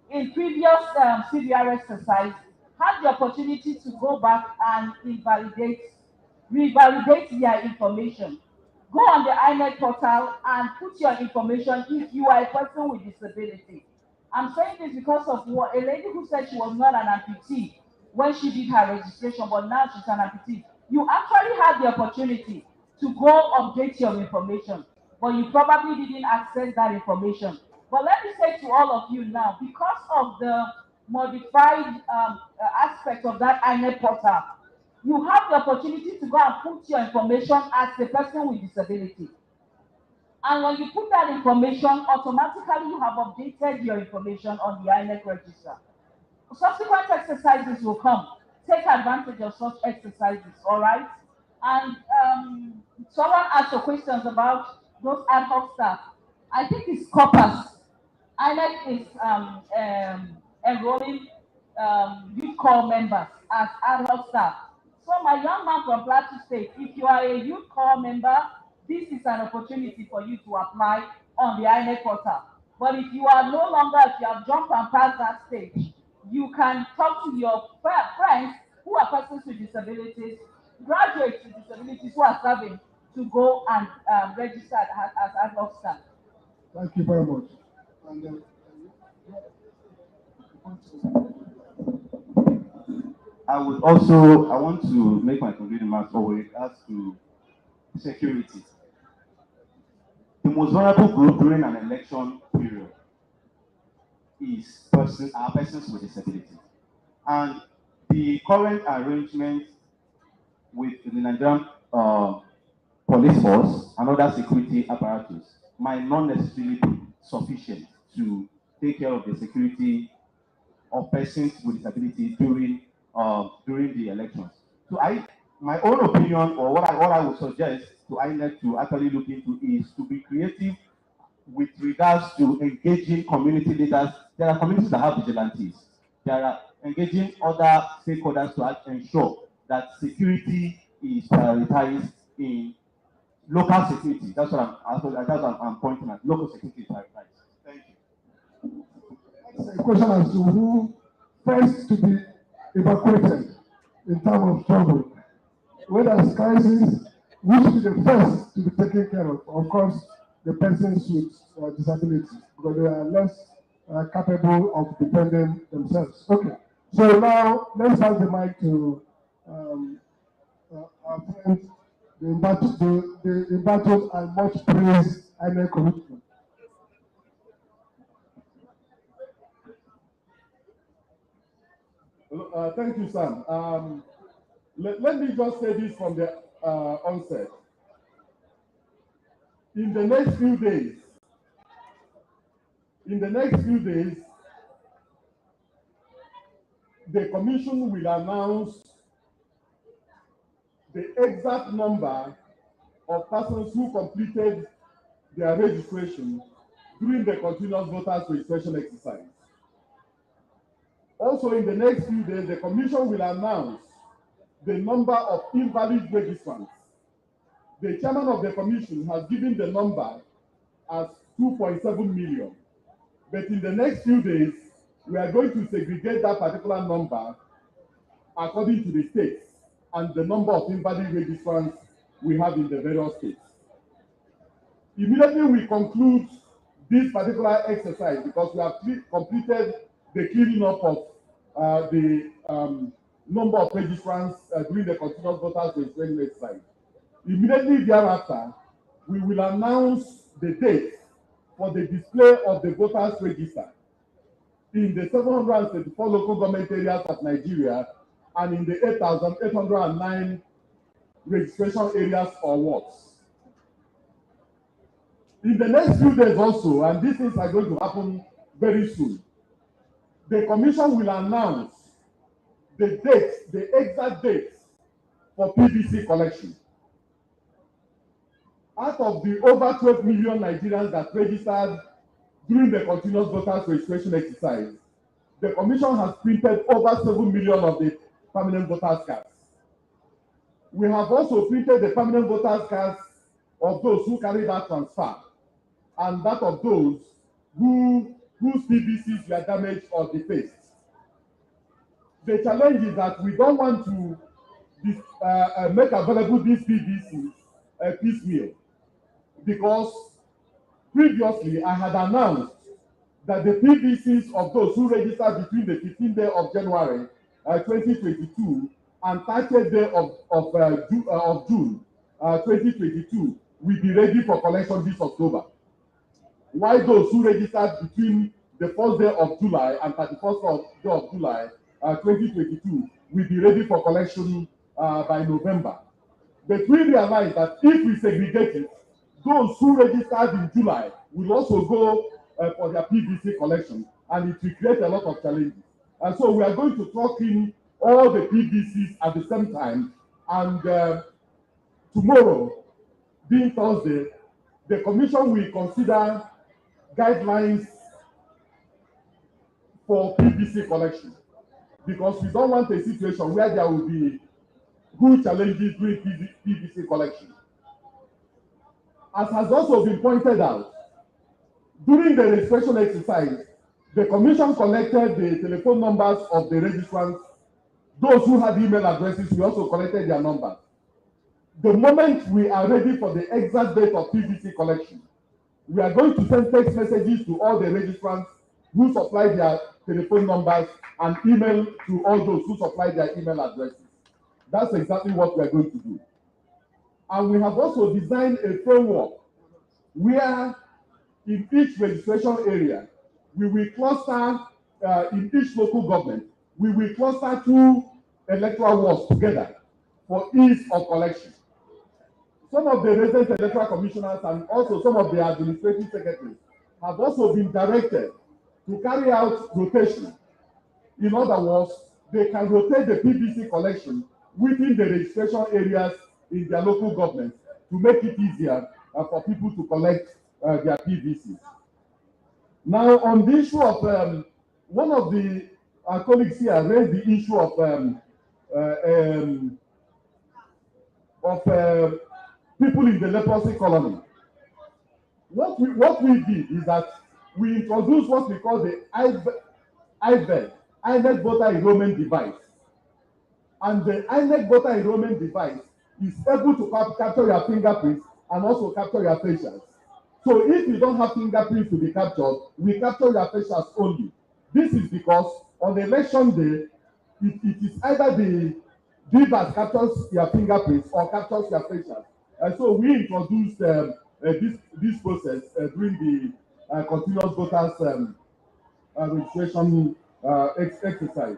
in previous CBR exercise had the opportunity to go back and revalidate their information. Go on the INEC portal and put your information if you are a person with disability. I'm saying this because of what a lady who said she was not an amputee when she did her registration, but now she's an amputee. You actually had the opportunity to go update your information, but you probably didn't access that information. But let me say to all of you now, because of the modified aspect of that INEC portal, you have the opportunity to go and put your information as a person with disability. And when you put that information, automatically you have updated your information on the INEC register. Subsequent exercises will come. Take advantage of such exercises, all right? And someone asked some questions about those ad hoc staff. I think it's corpus. INEC is enrolling youth corps members as ad hoc staff. So my young man from Plateau State, if you are a youth corps member, this is an opportunity for you to apply on the INEC portal. But if you are no longer, if you have jumped and passed that stage, you can talk to your friends who are persons with disabilities, graduates with disabilities who are serving, to go and register as ad hoc staff. Thank you very much. And, I want to make my concluding remarks with regards to security. The most vulnerable group during an election period is persons with disabilities. And the current arrangement with the Nigerian police force and other security apparatus might not necessarily be sufficient to take care of the security of persons with disabilities during the elections. So my own opinion, or what I would suggest to INEC to actually look into, is to be creative with regards to engaging community leaders. There are communities that have vigilantes. There are engaging other stakeholders to ensure that security is prioritized in local security. That's what I'm pointing at. Local security is prioritized. Thank you. That's a question as to who first to be evacuated in time of trouble. When there's crisis, who should be the first to be taken care of? Of course, the persons with disabilities, because they are less capable of defending themselves. Okay, so now let's pass the mic to our friend, the embattled and much praised INEC committee. Thank you, Sam. Let me just say this from the onset. In the next few days, the Commission will announce the exact number of persons who completed their registration during the continuous voters registration exercise. Also, in the next few days, the Commission will announce the number of invalid registrants. The chairman of the Commission has given the number as 2.7 million. But in the next few days, we are going to segregate that particular number according to the states and the number of invalid registrants we have in the various states. Immediately we conclude this particular exercise, because we have completed the cleaning up of the number of registrants during the continuous voters registration exercise. Immediately thereafter, we will announce the date for the display of the voters register in the 734 local government areas of Nigeria and in the 8,809 registration areas or wards. In the next few days also, and these things are going to happen very soon, the Commission will announce the dates, the exact dates for PVC collection. Out of the over 12 million Nigerians that registered during the continuous voters registration exercise, the Commission has printed over 7 million of the permanent voters cards. We have also printed the permanent voters cards of those who carried out transfer and that of those whose PVCs were damaged or defaced. The challenge is that we don't want to make available these PVCs piecemeal, because previously I had announced that the PVCs of those who registered between the 15th day of January 2022 and 30th day of June 2022 will be ready for collection this October, while those who registered between the 1st day of July and 31st day of July 2022 will be ready for collection by November. But we realize that if we segregate it, those who registered in July will also go for their PVC collection, and it will create a lot of challenges. And so we are going to talk in all the PVCs at the same time, and tomorrow, being Thursday, the Commission will consider guidelines for PVC collection, because we don't want a situation where there will be huge challenges during PVC collection. As has also been pointed out, during the registration exercise, the Commission collected the telephone numbers of the registrants. Those who had email addresses, we also collected their numbers. The moment we are ready for the exact date of PVC collection, we are going to send text messages to all the registrants who supplied their telephone numbers and email to all those who supplied their email addresses. That's exactly what we are going to do. And we have also designed a framework where in each registration area, we will cluster, in each local government, we will cluster 2 electoral wards together for ease of collection. Some of the resident electoral commissioners and also some of the administrative secretaries have also been directed to carry out rotation. In other words, they can rotate the PVC collection within the registration areas in their local government to make it easier for people to collect their PVCs. Now, on the issue of one of the colleagues here raised the issue of people in the leprosy colony. What we did is that we introduced what we call the IVED, INEC voter enrollment device. And the INEC voter enrollment device is able to capture your fingerprints and also capture your facials. So if you don't have fingerprints to be captured, we capture your facials only. This is because on election day, it is either the that captures your fingerprints or captures your facials. And so we introduced this process during the continuous voters registration exercise.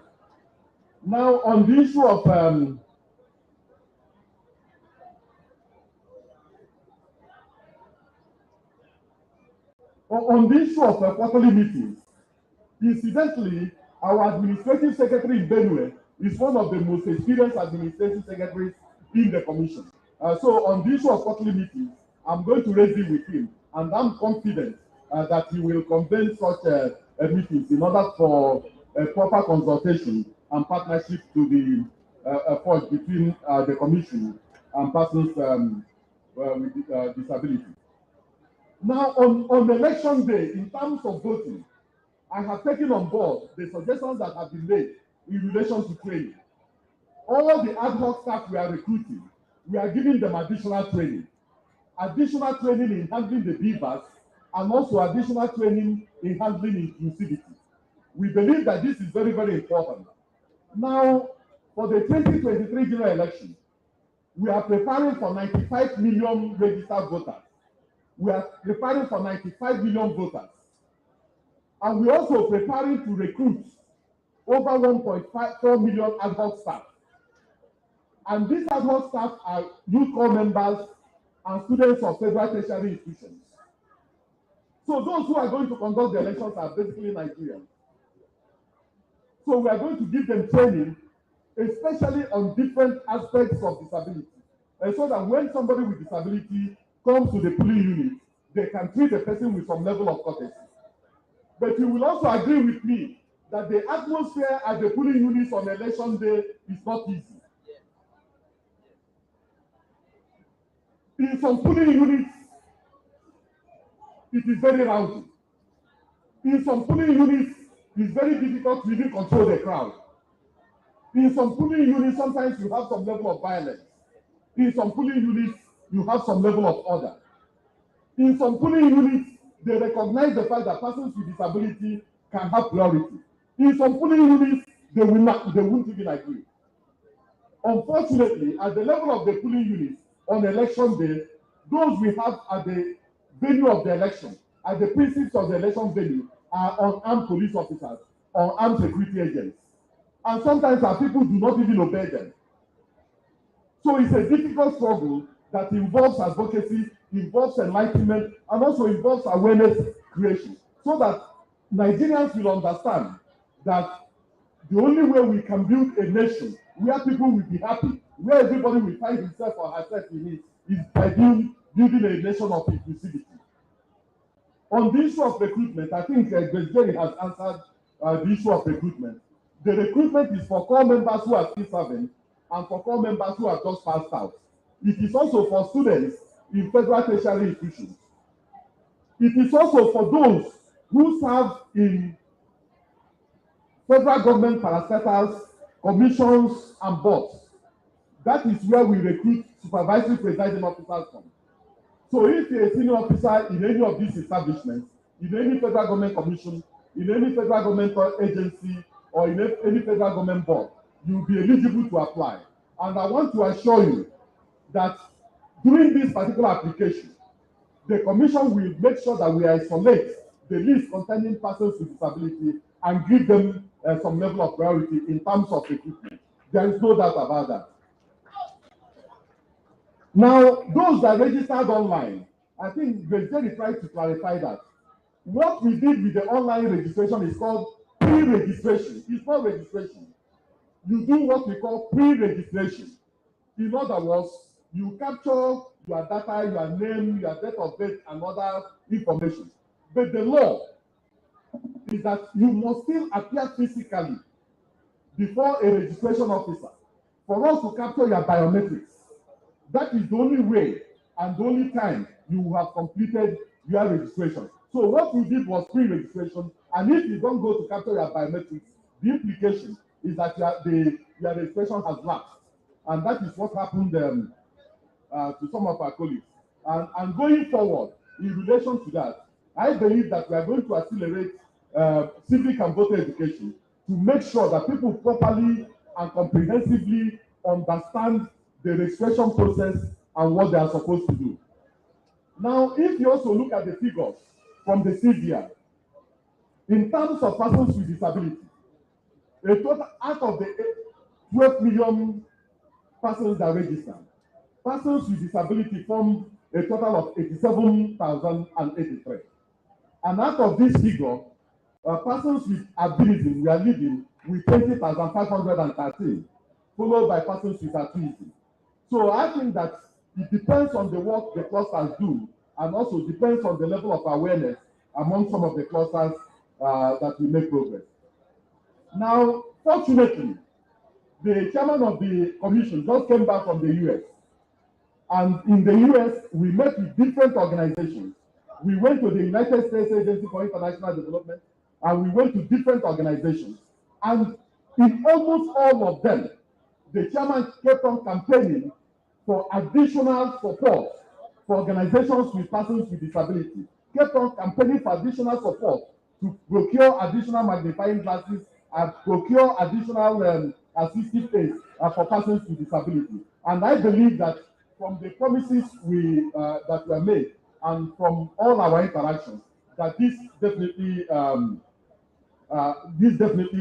Now, on the issue of quarterly meetings, incidentally, our administrative secretary in Benue is one of the most experienced administrative secretaries in the commission. So on the issue of quarterly meetings, I'm going to raise it with him, and I'm confident that he will convene such meetings in order for a proper consultation and partnership to be forged between the commission and persons with disabilities. Now, on election day, in terms of voting, I have taken on board the suggestions that have been made in relation to training. All the ad hoc staff we are recruiting, we are giving them additional training. additional training in handling the beavers, and also additional training in handling inclusivity. We believe that this is very, very important. Now, for the 2023 general election, we are preparing for 95 million registered voters. We are preparing for 95 million voters. And we are also preparing to recruit over 1.4 million ad hoc staff. And these ad hoc staff are youth corps members and students of federal tertiary institutions. So those who are going to conduct the elections are basically Nigerians. So we are going to give them training, especially on different aspects of disability, and so that when somebody with disability comes to the polling unit, they can treat the person with some level of courtesy. But you will also agree with me that the atmosphere at the polling units on election day is not easy. In some polling units, it is very rowdy. In some polling units, it's very difficult to even control the crowd. In some polling units, sometimes you have some level of violence. In some polling units, you have some level of order. In some polling units, they recognize the fact that persons with disability can have priority. In some polling units, they won't even agree. Unfortunately, at the level of the polling units on election day, those we have at the venue of the election, at the precincts of the election venue, are unarmed police officers or armed security agents. And sometimes our people do not even obey them. So it's a difficult struggle that involves advocacy, involves enlightenment, and also involves awareness creation, so that Nigerians will understand that the only way we can build a nation where people will be happy, where everybody will find himself or herself in it, is by building a nation of inclusivity. On the issue of recruitment, I think Jerry has answered the issue of recruitment. The recruitment is for corps members who are still serving and for corps members who have just passed out. It is also for students in federal tertiary institutions. It is also for those who serve in federal government parastatals, commissions, and boards. That is where we recruit supervisory presiding officers from. So if you're a senior officer in any of these establishments, in any federal government commission, in any federal government agency, or in any federal government board, you'll be eligible to apply. And I want to assure you that during this particular application, the commission will make sure that we isolate the list containing persons with disability and give them some level of priority in terms of recruitment. There is no doubt about that. Now, those that registered online, I think Jerry tried to clarify that. What we did with the online registration is called pre-registration. It's not registration. You do what we call pre-registration. In other words, you capture your data, your name, your date of birth, and other information. But the law is that you must still appear physically before a registration officer for us to capture your biometrics. That is the only way and the only time you have completed your registration. So what we did was pre-registration, and if you don't go to capture your biometrics, the implication is that your registration has lapsed. And that is what happened to some of our colleagues. And going forward, in relation to that, I believe that we are going to accelerate civic and voter education to make sure that people properly and comprehensively understand the registration process and what they are supposed to do. Now, if you also look at the figures from the CVR, in terms of persons with disability, a total out of the 12 million persons that registered, persons with disability form a total of 87,083. And out of this figure, persons with ability, we are leading with 20,513, followed by persons with autism. So I think that it depends on the work the clusters do, and also depends on the level of awareness among some of the clusters that we make progress. Now, fortunately, the chairman of the commission just came back from the US. And in the US, we met with different organizations. We went to the United States Agency for International Development, and we went to different organizations. And in almost all of them, the chairman kept on campaigning for additional support for organizations with persons with disability, kept on campaigning for additional support to procure additional magnifying glasses and procure additional assistive aids for persons with disability. And I believe that from the promises that were made and from all our interactions, that this definitely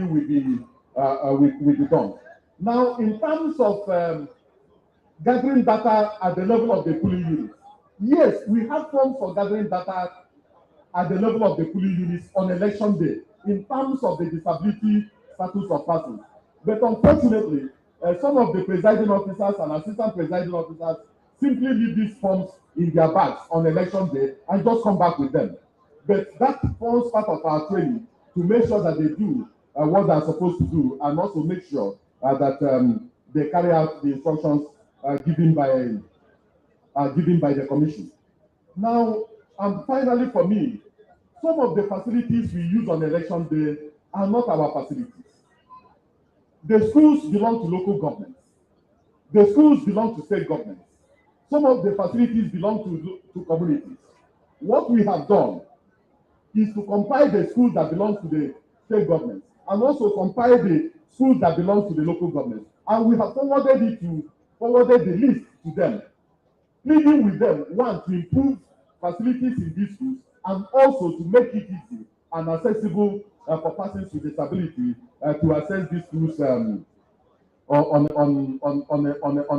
will be done. Now, in terms of gathering data at the level of the polling units, yes, we have forms for gathering data at the level of the polling units on election day in terms of the disability status of persons. But unfortunately, some of the presiding officers and assistant presiding officers simply leave these forms in their bags on election day and just come back with them. But that forms part of our training to make sure that they do what they are supposed to do, and also make sure that they carry out the instructions given by the commission. Now, and finally for me, some of the facilities we use on election day are not our facilities. The schools belong to local governments. The schools belong to state governments. Some of the facilities belong to communities. What we have done is to compile the schools that belong to the state governments and also compile the schools that belong to the local governments. And we have forwarded the list to them, pleading with them, one, to improve facilities in these schools, and also to make it easy and accessible for persons with disability to access these schools on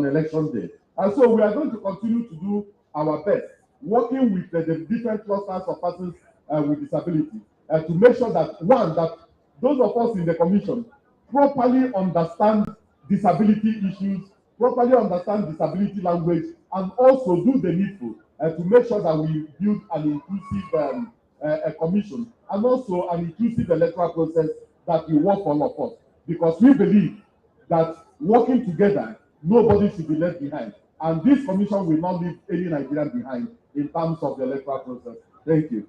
election day. And so we are going to continue to do our best, working with the different clusters of persons with disability to make sure that, one, that those of us in the commission properly understand disability issues, properly understand disability language, and also do the needful to make sure that we build an inclusive commission and also an inclusive electoral process that will work for all of us. Because we believe that working together, nobody should be left behind. And this commission will not leave any Nigerian behind in terms of the electoral process. Thank you.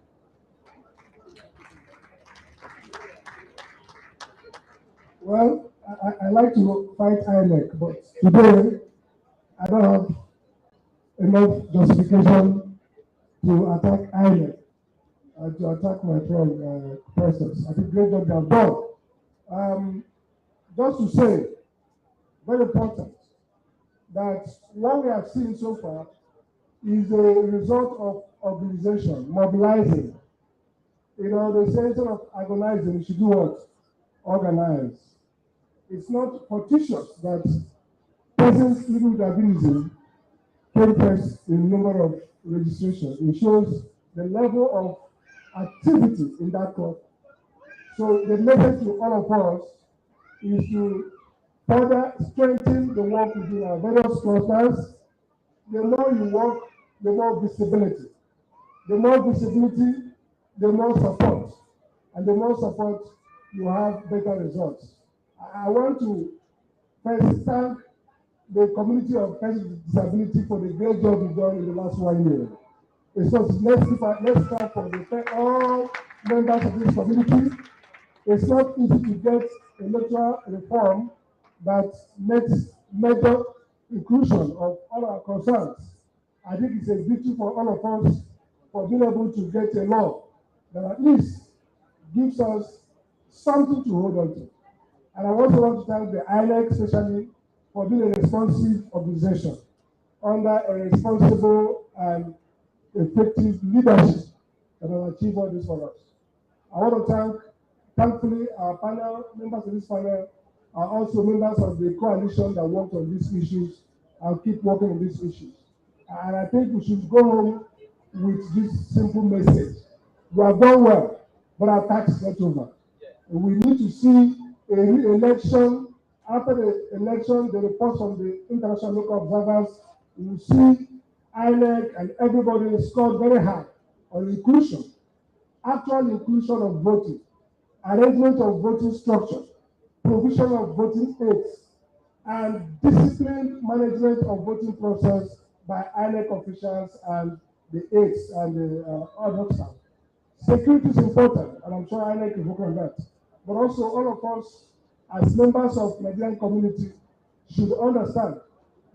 Well, I like to fight INEC, but today I don't have enough justification to attack INEC, to attack my friend Precious. I think great job they have done. Just to say, very important, that what we have seen so far is a result of organization, mobilizing. You know, the sense of agonizing, you should do what? Organize. It's not fortuitous that persons living with ability came first in number of registration. It shows the level of activity in that club. So the message to all of us is to further strengthen the work within our various clusters. The more you work, the more visibility. The more visibility, the more support. And the more support, you have better results. I want to first thank the community of persons with disability for the great job you've done in the last 1 year. It's not, let's start for all members of this community. It's not easy to get electoral reform that makes major inclusion of all our concerns. I think it's a victory for all of us for being able to get a law that at least gives us something to hold on to. And I also want to thank the INEC especially for being a responsive organization under a responsible and effective leadership that will achieve all this for us. I want to thankfully, our panel, members of this panel are also members of the coalition that worked on these issues and keep working on these issues. And I think we should go home with this simple message. We have done well, but our tax is not over. We need to see a re-election. After the election, the report from the international local observers, we will see INEC and everybody scored very high on inclusion, actual inclusion of voting, arrangement of voting structure, provision of voting aids, and disciplined management of voting process by INEC officials and the aides and the other staff. Security is important, and I'm sure INEC will work on that. But also, all of us, as members of the Nigerian community, should understand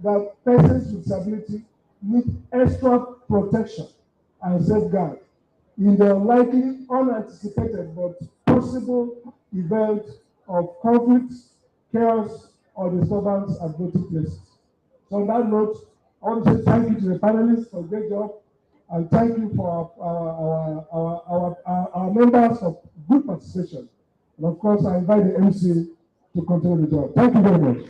that persons with disability need extra protection and safeguard in the likely unanticipated but possible event of conflicts, chaos, or disturbance at voting places. So on that note, I want to say thank you to the panelists for a great job, and thank you for our members of good participation. And of course, I invite the MC to continue the job. Thank you very much.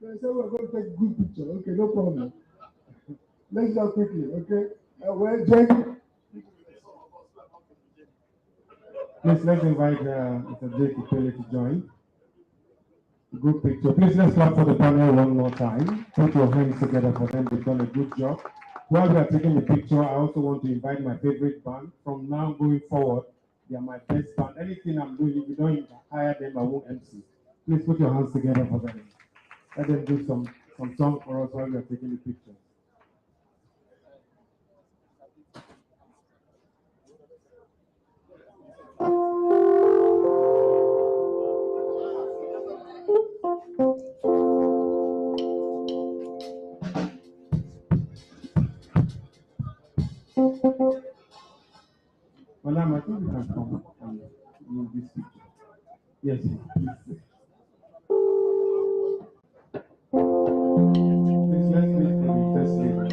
They said we're going to take a good picture. Okay, no problem. Let's go quickly, okay? Well, Jen. Please, let's invite Mr. Jake Ipele to join. Good picture. Please, let's clap for the panel one more time. Put your hands together for them. They've done a good job. While we are taking the picture, I also want to invite my favorite band. From now going forward, they are my best band. Anything I'm doing, if you don't hire them, I won't MC. Please put your hands together for them. Let them do some songs for us while we are taking the picture. Madam, I think you can come and move this picture. Yes, please. Please, let's wait for the first lady.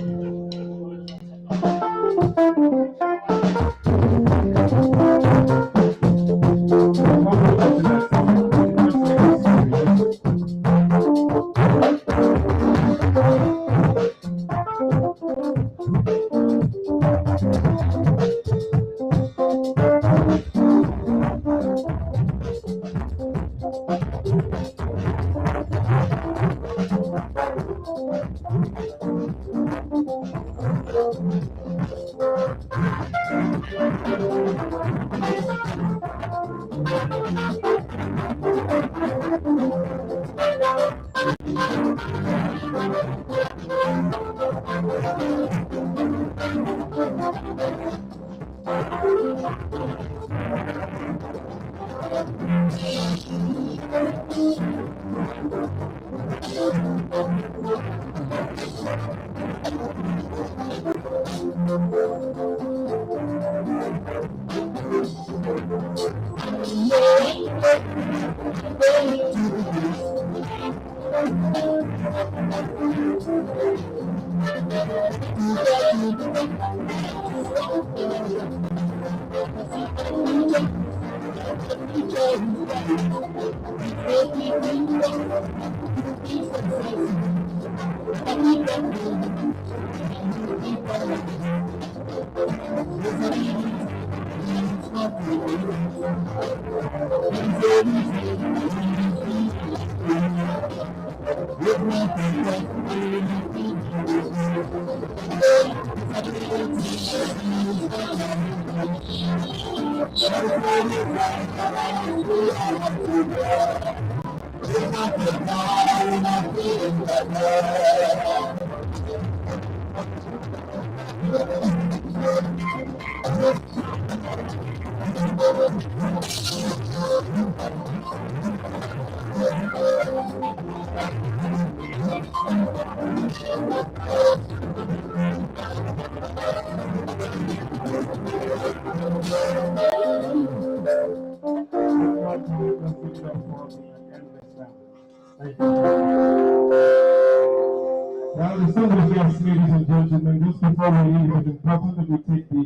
Well, distinguished guests, ladies and gentlemen, just before we leave, it's important that we take the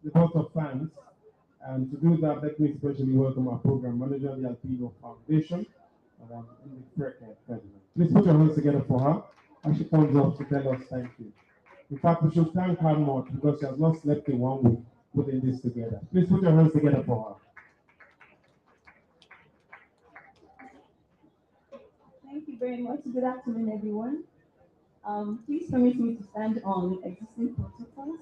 vote of thanks. And to do that, let me especially welcome our program manager, the Alpino Foundation, Madam President. Please put your hands together for her as she comes up to tell us thank you. In fact, we should thank her more because she has not slept in 1 week putting this together. Please put your hands together for her. Thank you very much. Good afternoon, everyone. Please permit me to stand on existing protocols.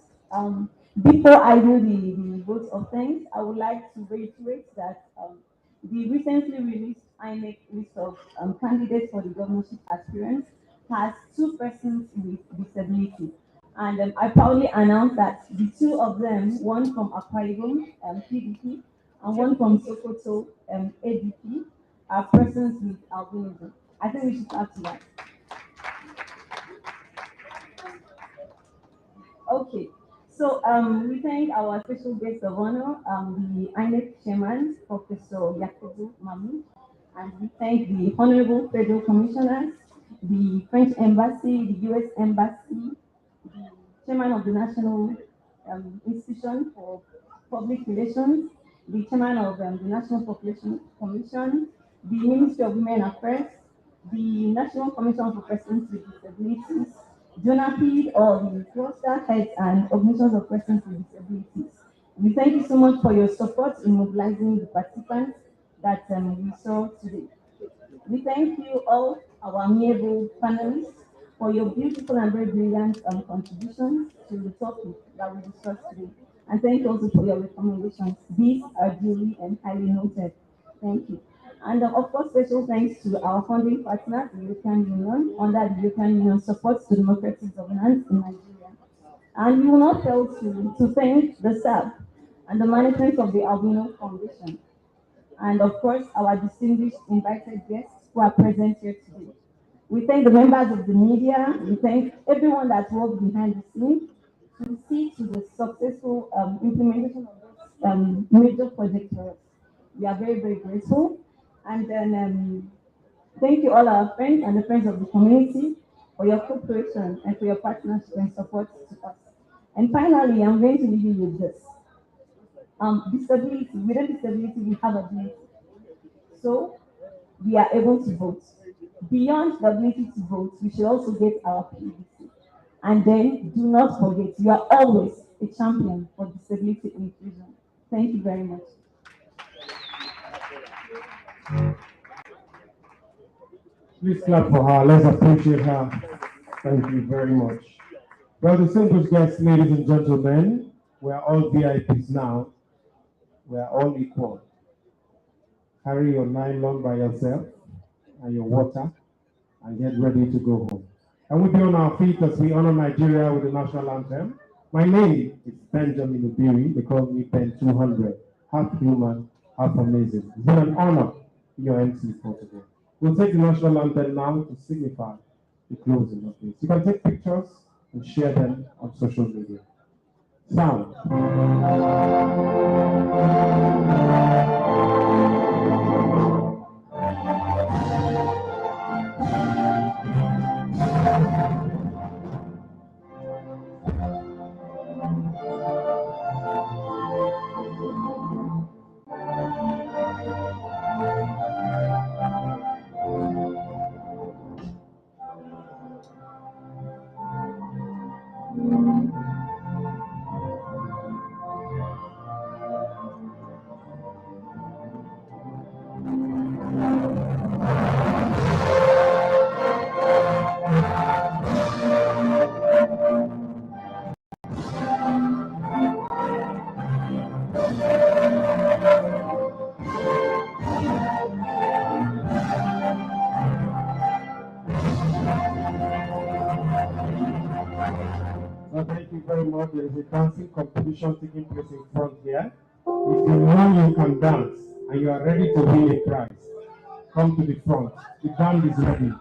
Before I do the vote of thanks, I would like to reiterate that the recently released INEC list of candidates for the governorship aspirants has 2 persons with disability. And I proudly announce that the 2 of them, one from Akwa Ibom, PDP, and one from Sokoto, ADP, are persons with albinism. I think we should start to that. Okay, so we thank our special guest of honor, the INEC chairman, Professor Yakubu Mamu, and we thank the honorable federal commissioners, the French embassy, the US embassy, the chairman of the National Institution for Public Relations, the chairman of the National Population Commission, the Ministry of Women Affairs, the National Commission for Persons with Disabilities, JONAPID, or the cluster heads and organizations of persons with disabilities. We thank you so much for your support in mobilizing the participants that we saw today. We thank you all, our amiable panelists, for your beautiful and very brilliant contributions to the topic that we discussed today. And thank you also for your recommendations. These are duly and highly noted. Thank you. And of course, special thanks to our funding partner, the European Union, under the European Union supports to democratic governance in Nigeria. And we will not fail to thank the staff and the management of the Albino Foundation. And of course, our distinguished invited guests who are present here today. We thank the members of the media. We thank everyone that worked behind the scenes to see to the successful implementation of this major project for us. We are very, very grateful. And then thank you all our friends and the friends of the community for your cooperation and for your partnership and support to us. And finally, I'm going to leave you with this. Disability, without disability, we have ability. So we are able to vote. Beyond the ability to vote, we should also get our PVC. And then do not forget, you are always a champion for disability inclusion. Thank you very much. Please clap for her. Let's appreciate her. Thank you very much. Well, distinguished guests, ladies and gentlemen, we are all VIPs now. We are all equal. Carry your nylon by yourself and your water and get ready to go home. And we'll be on our feet as we honor Nigeria with the national anthem. My name is Benjamin Ubiri. They call me Ben 200. Half human, half amazing. It's been an honor to be your MC for today. We'll take the national anthem now to signify the closing of this. You can take pictures and share them on social media. Sound. Well, thank you very much. There is a dancing competition taking place in front here. If you know you can dance and you are ready to win a prize, come to the front. The band is ready.